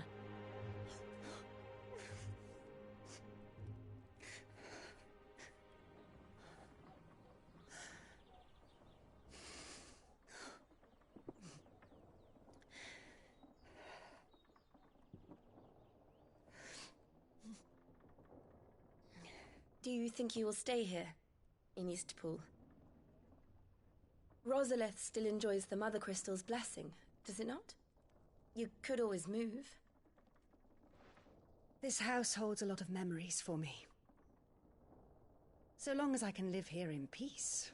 Do you think you will stay here, in Eastpool? Rosalith still enjoys the Mother Crystal's blessing, does it not? You could always move. This house holds a lot of memories for me. So long as I can live here in peace,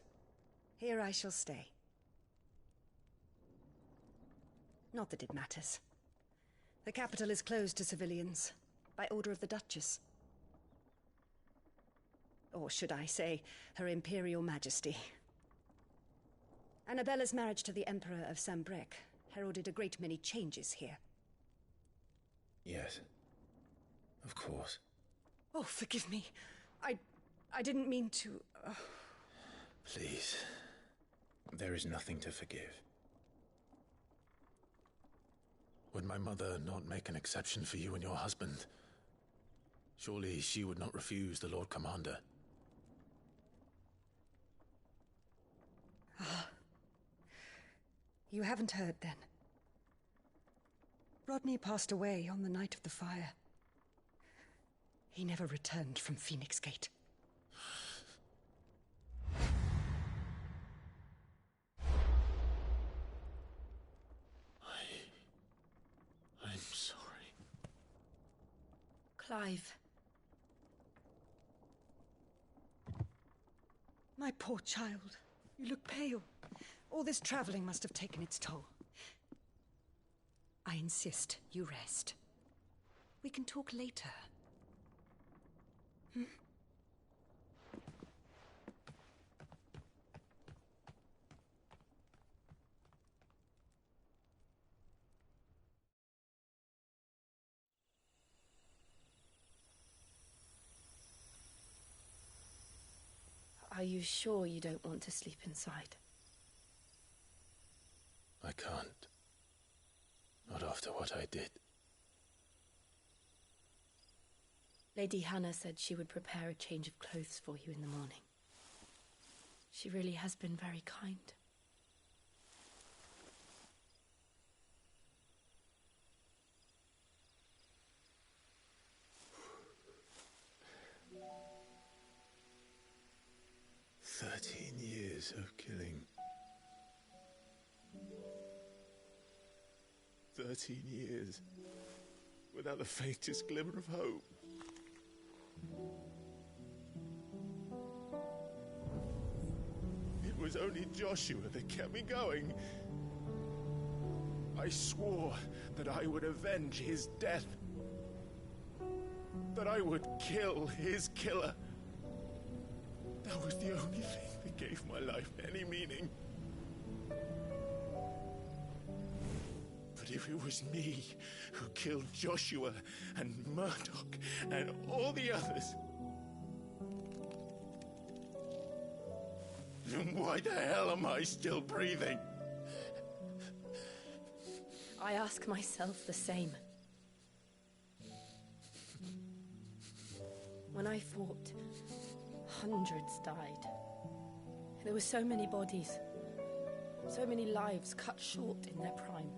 here I shall stay. Not that it matters. The capital is closed to civilians, by order of the Duchess. Or should I say, Her Imperial Majesty. Annabella's marriage to the Emperor of Sambrec heralded a great many changes here. Yes. Of course. Oh, forgive me. I didn't mean to... Please. There is nothing to forgive. Would my mother not make an exception for you and your husband? Surely she would not refuse the Lord Commander. You haven't heard, then. Rodney passed away on the night of the fire. He never returned from Phoenix Gate. I'm sorry. Clive. My poor child. You look pale. All this traveling must have taken its toll. I insist you rest. We can talk later. Hmm? Are you sure you don't want to sleep inside? I can't. Not after what I did. Lady Hannah said she would prepare a change of clothes for you in the morning. She really has been very kind. Years of killing. 13 years without the faintest glimmer of hope. It was only Joshua that kept me going. I swore that I would avenge his death. That I would kill his killer. That was the only thing that gave my life any meaning. But if it was me who killed Joshua and Murdoch and all the others, then why the hell am I still breathing? I ask myself the same. When I fought, hundreds died. There were so many bodies. So many lives cut short in their prime.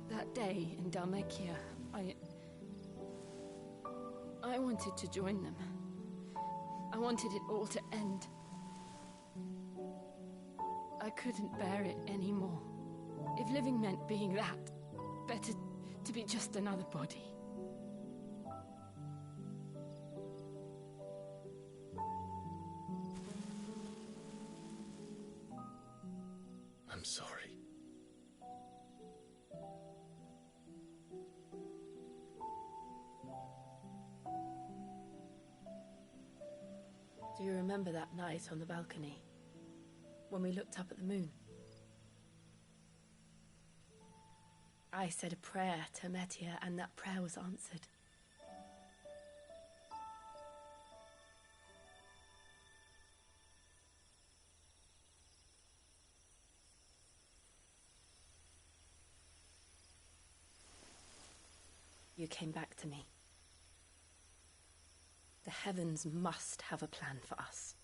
That day in Dalmekia, I wanted to join them. I wanted it all to end. I couldn't bear it anymore. If living meant being that, better to be just another body. I'm sorry. Do you remember that night on the balcony? When we looked up at the moon? I said a prayer to Metia, and that prayer was answered. You came back to me. The heavens must have a plan for us.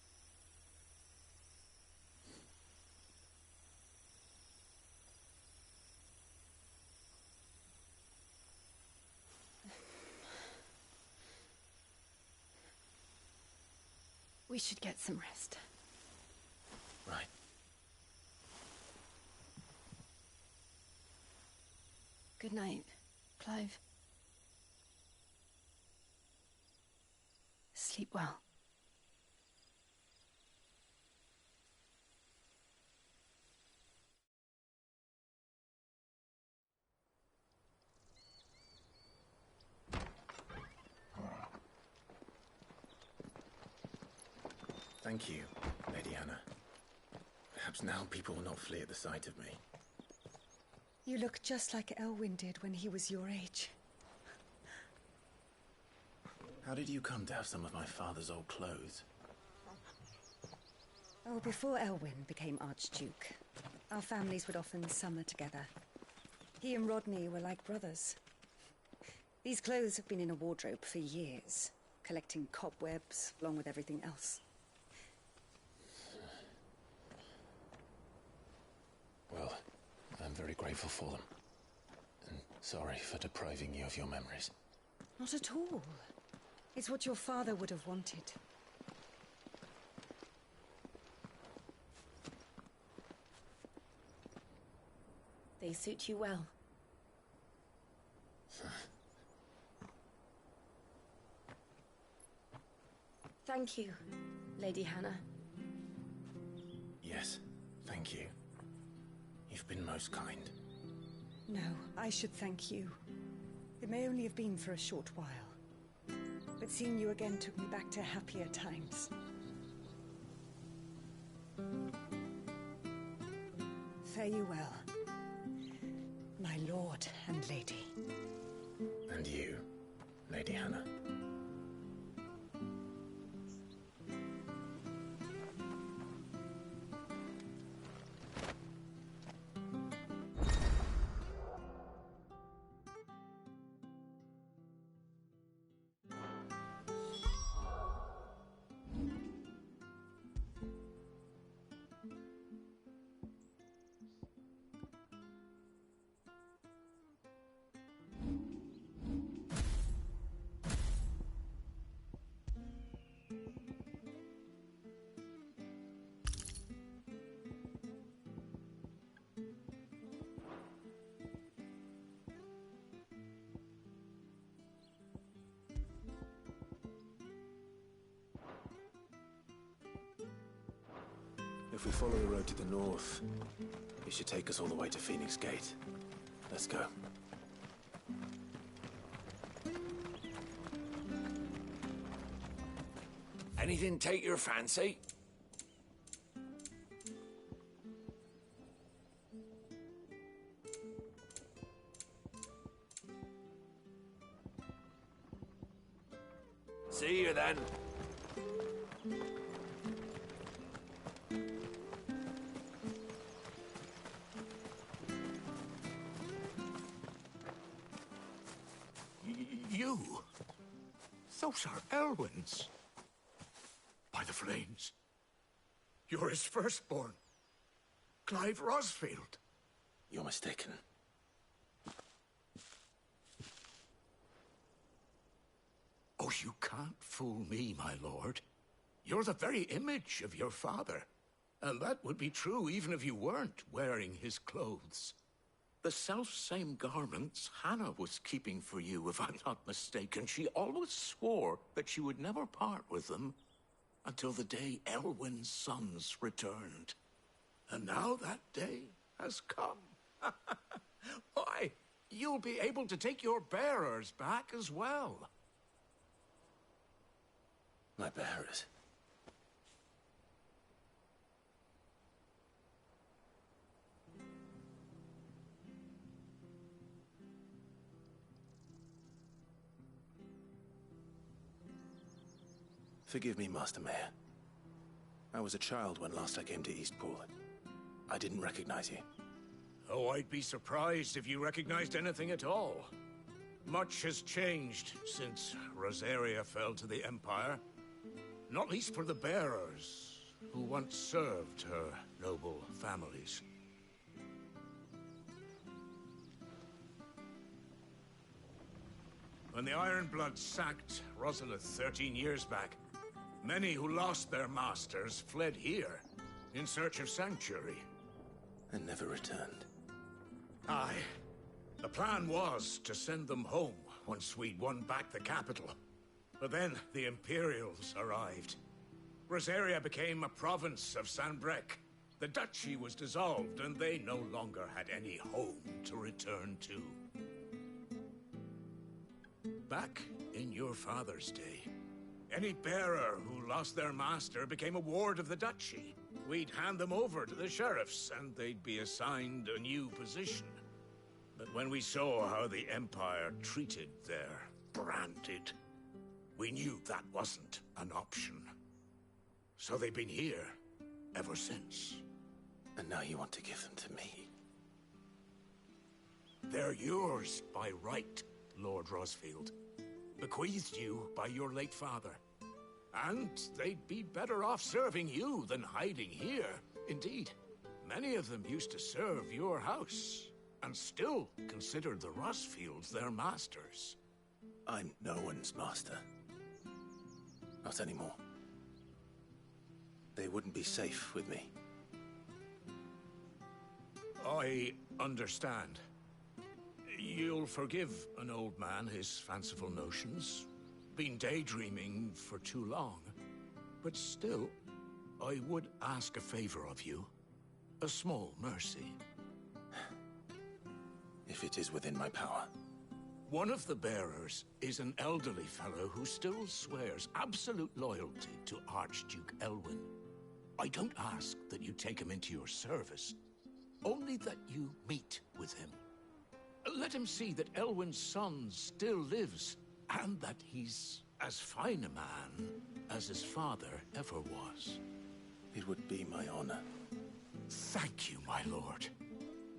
We should get some rest. Right. Good night, Clive. Sleep well. Thank you, Lady Hannah. Perhaps now people will not flee at the sight of me. You look just like Elwyn did when he was your age. How did you come to have some of my father's old clothes? Oh, before Elwyn became Archduke, our families would often summer together. He and Rodney were like brothers. These clothes have been in a wardrobe for years, collecting cobwebs along with everything else. Well, I'm very grateful for them. And sorry for depriving you of your memories. Not at all. It's what your father would have wanted. They suit you well. Thank you, Lady Hannah. Yes, thank you. You've been most kind. No, I should thank you. It may only have been for a short while, but seeing you again took me back to happier times. Fare you well, my lord and lady. And you, Lady Hannah. If we follow the road to the north, it should take us all the way to Phoenix Gate. Let's go. Anything take your fancy? See you then. You? Those are Elwyn's. By the flames. You're his firstborn. Clive Rosfield. You're mistaken. Oh, you can't fool me, my lord. You're the very image of your father. And that would be true even if you weren't wearing his clothes. The self-same garments Hannah was keeping for you, if I'm not mistaken. She always swore that she would never part with them until the day Elwyn's sons returned. And now that day has come. Why, you'll be able to take your bearers back as well. My bearers? Forgive me, Master Mayor. I was a child when last I came to Eastpool. I didn't recognize you. Oh, I'd be surprised if you recognized anything at all. Much has changed since Rosaria fell to the Empire. Not least for the bearers, who once served her noble families. When the Ironbloods sacked Rosalith 13 years back, many who lost their masters fled here in search of sanctuary. And never returned. Aye. The plan was to send them home once we'd won back the capital. But then the Imperials arrived. Rosaria became a province of Sanbreque. The duchy was dissolved, and they no longer had any home to return to. Back in your father's day, any bearer who lost their master became a ward of the duchy. We'd hand them over to the sheriffs, and they'd be assigned a new position. But when we saw how the Empire treated their branded, we knew that wasn't an option. So they've been here ever since. And now you want to give them to me? They're yours by right, Lord Rosfield. Bequeathed you by your late father. And they'd be better off serving you than hiding here. Indeed, many of them used to serve your house, and still consider the Rosfields their masters. I'm no one's master. Not anymore. They wouldn't be safe with me. I understand. You'll forgive an old man his fanciful notions. Been daydreaming for too long. But still, I would ask a favor of you. A small mercy. If it is within my power. One of the bearers is an elderly fellow who still swears absolute loyalty to Archduke Elwyn. I don't ask that you take him into your service, only that you meet with him. Let him see that Elwyn's son still lives, and that he's as fine a man as his father ever was. It would be my honor. Thank you, my lord.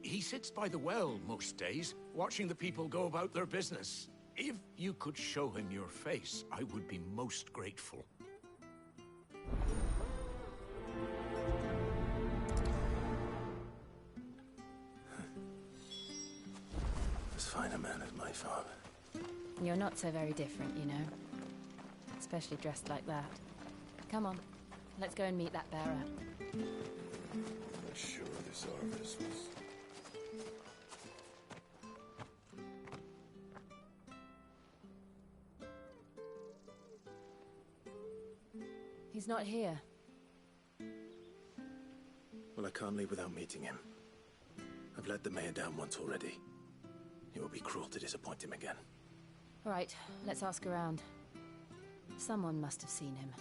He sits by the well most days, watching the people go about their business. If you could show him your face, I would be most grateful. As fine a man as my father. You're not so very different, you know. Especially dressed like that. Come on, let's go and meet that bearer. I'm sure this harvest was... He's not here. Well, I can't leave without meeting him. I've let the mayor down once already. It would be cruel to disappoint him again. All right, let's ask around. Someone must have seen him.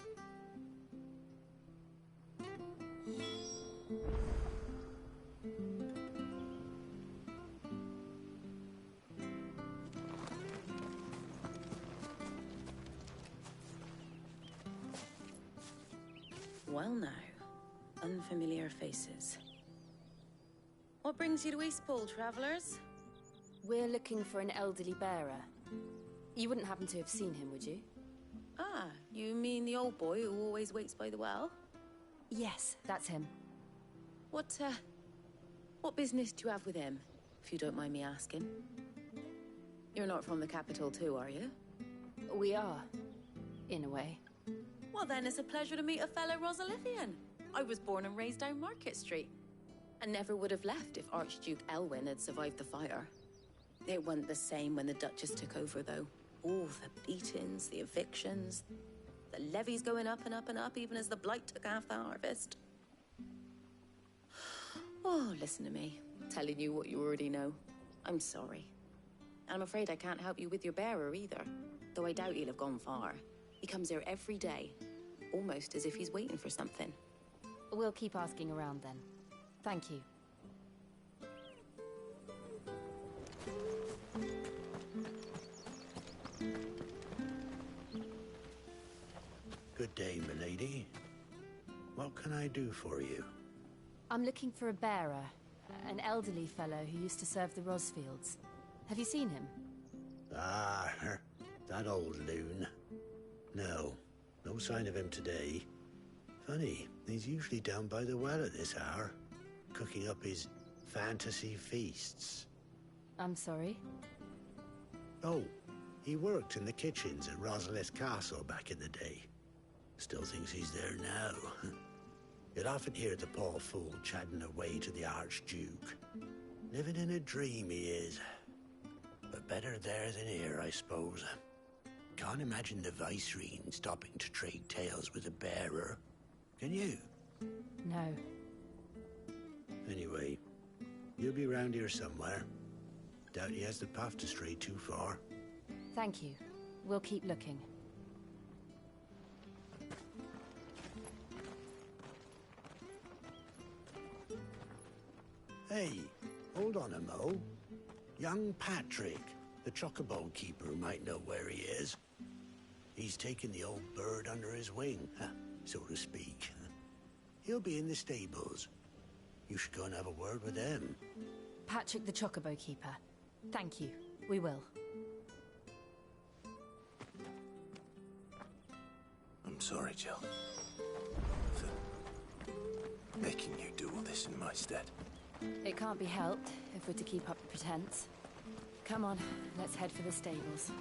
Well now, unfamiliar faces. What brings you to Eastpool, travelers? We're looking for an elderly bearer. You wouldn't happen to have seen him, would you? Ah, you mean the old boy who always waits by the well? Yes, that's him. What business do you have with him, if you don't mind me asking? You're not from the capital too, are you? We are, in a way. Well then, it's a pleasure to meet a fellow Rosalithian. I was born and raised down Market Street. And never would have left if Archduke Elwyn had survived the fire. It wasn't the same when the Duchess took over, though. All the beatings, the evictions, the levies going up and up and up, even as the blight took half the harvest. Oh, listen to me, telling you what you already know. I'm sorry. And I'm afraid I can't help you with your bearer either, though I doubt he'll have gone far. He comes here every day, almost as if he's waiting for something. We'll keep asking around then. Thank you. Good day, milady. What can I do for you? I'm looking for a bearer, an elderly fellow who used to serve the Rosfields. Have you seen him? Ah, that old loon. No sign of him today. Funny, he's usually down by the well at this hour, cooking up his fantasy feasts. I'm sorry? Oh, he worked in the kitchens at Rosalith Castle back in the day. Still thinks he's there now. You'd often hear the poor fool chatting away to the Archduke. Living in a dream he is. But better there than here, I suppose. Can't imagine the Viceroy stopping to trade tales with a bearer. Can you? No. Anyway, you'll be round here somewhere. Doubt he has the path to stray too far. Thank you. We'll keep looking. Hey, hold on a mo. Young Patrick, the chocobo keeper, might know where he is. He's taken the old bird under his wing, so to speak. He'll be in the stables. You should go and have a word with him. Patrick the Chocobo Keeper. Thank you. We will. I'm sorry, Jill. For making you do all this in my stead. It can't be helped if we're to keep up the pretense. Come on, let's head for the stables.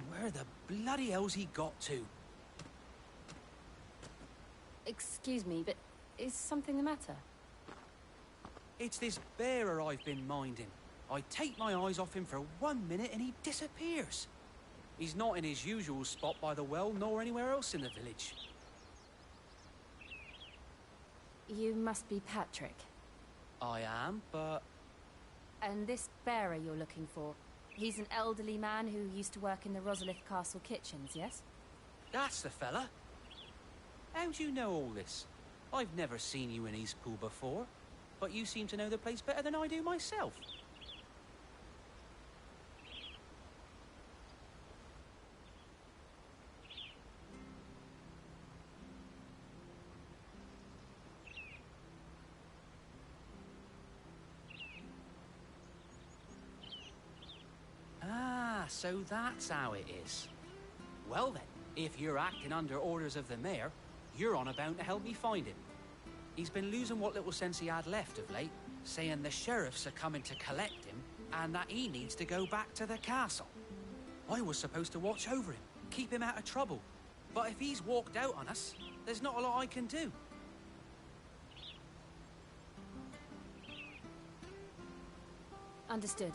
Where the bloody hell's he got to? Excuse me, but is something the matter? It's this bearer I've been minding. I take my eyes off him for 1 minute and he disappears. He's not in his usual spot by the well, nor anywhere else in the village. You must be Patrick. I am, but... And this bearer you're looking for, he's an elderly man who used to work in the Rosalith Castle kitchens, yes? That's the fella. How do you know all this? I've never seen you in Eastpool before, but you seem to know the place better than I do myself. Ah, so that's how it is. Well then, if you're acting under orders of the mayor, you're on about to help me find him. He's been losing what little sense he had left of late, saying the sheriffs are coming to collect him and that he needs to go back to the castle. I was supposed to watch over him, keep him out of trouble. But if he's walked out on us, there's not a lot I can do. Understood.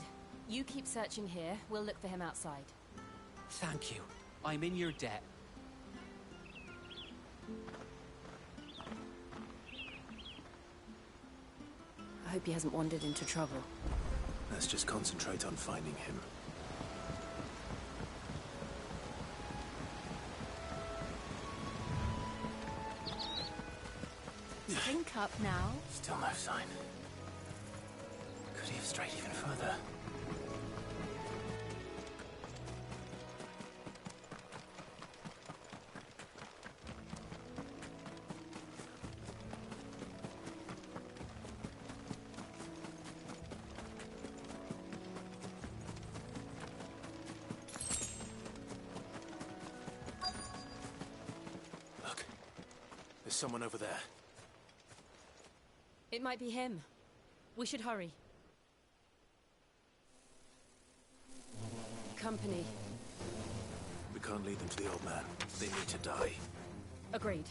You keep searching here, we'll look for him outside. Thank you. I'm in your debt. I hope he hasn't wandered into trouble. Let's just concentrate on finding him. Think up now. Still no sign. Could he have strayed even further? someone over there. It might be him. We should hurry. Company. We can't lead them to the old man. They need to die. Agreed.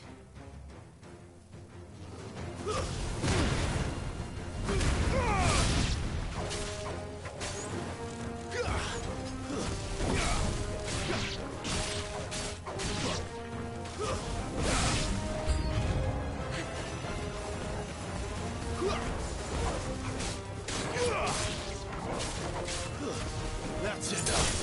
That's enough.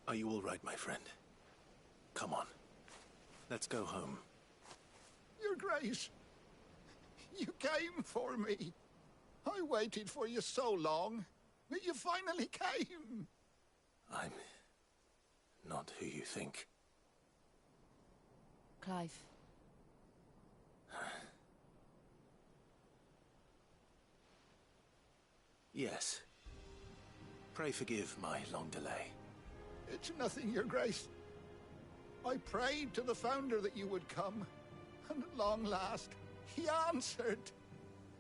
Are you all right, my friend? Come on. Let's go home. Your Grace, you came for me. I waited for you so long, but you finally came. I'm not who you think. Clive. Yes. Pray forgive my long delay. It's nothing, Your Grace. I prayed to the Founder that you would come, and at long last, he answered.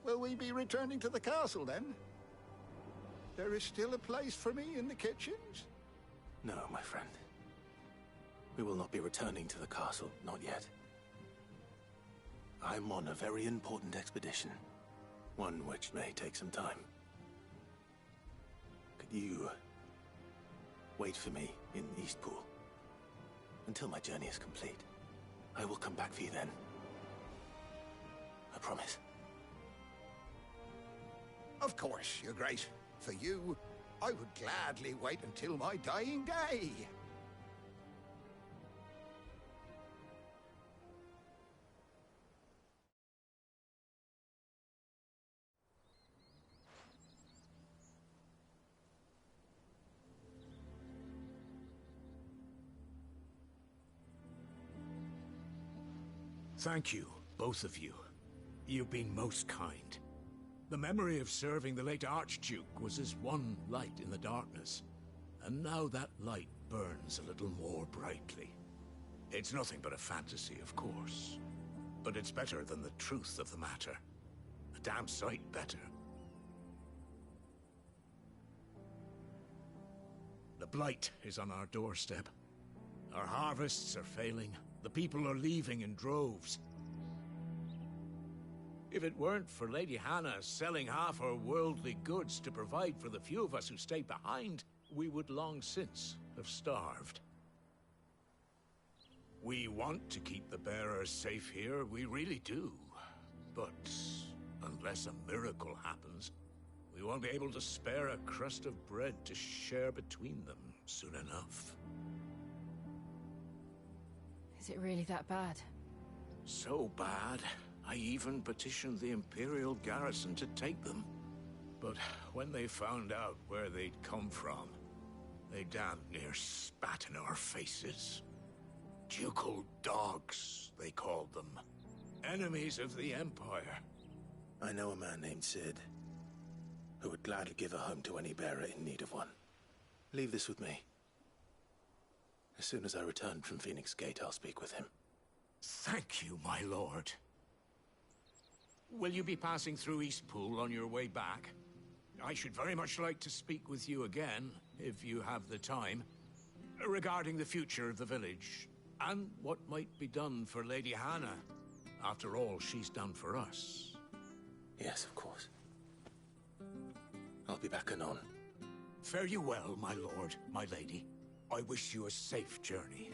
Will we be returning to the castle, then? There is still a place for me in the kitchens? No, my friend. We will not be returning to the castle, not yet. I'm on a very important expedition, one which may take some time. Could you wait for me in Eastpool until my journey is complete? I will come back for you then. I promise. Of course, Your Grace. For you, I would gladly wait until my dying day. Thank you, both of you. You've been most kind. The memory of serving the late Archduke was as one light in the darkness, and now that light burns a little more brightly. It's nothing but a fantasy, of course, but it's better than the truth of the matter. A damn sight better. The blight is on our doorstep. Our harvests are failing. The people are leaving in droves. If it weren't for Lady Hannah selling half her worldly goods to provide for the few of us who stayed behind, we would long since have starved. We want to keep the bearers safe here, we really do. But unless a miracle happens, we won't be able to spare a crust of bread to share between them soon enough. Is it really that bad? So bad, I even petitioned the Imperial garrison to take them. But when they found out where they'd come from, they damn near spat in our faces. Ducal dogs, they called them. Enemies of the Empire. I know a man named Sid, who would gladly give a home to any bearer in need of one. Leave this with me. As soon as I return from Phoenix Gate, I'll speak with him. Thank you, my lord. Will you be passing through Eastpool on your way back? I should very much like to speak with you again, if you have the time, regarding the future of the village, and what might be done for Lady Hannah. After all, she's done for us. Yes, of course. I'll be back anon. Fare you well, my lord, my lady. I wish you a safe journey.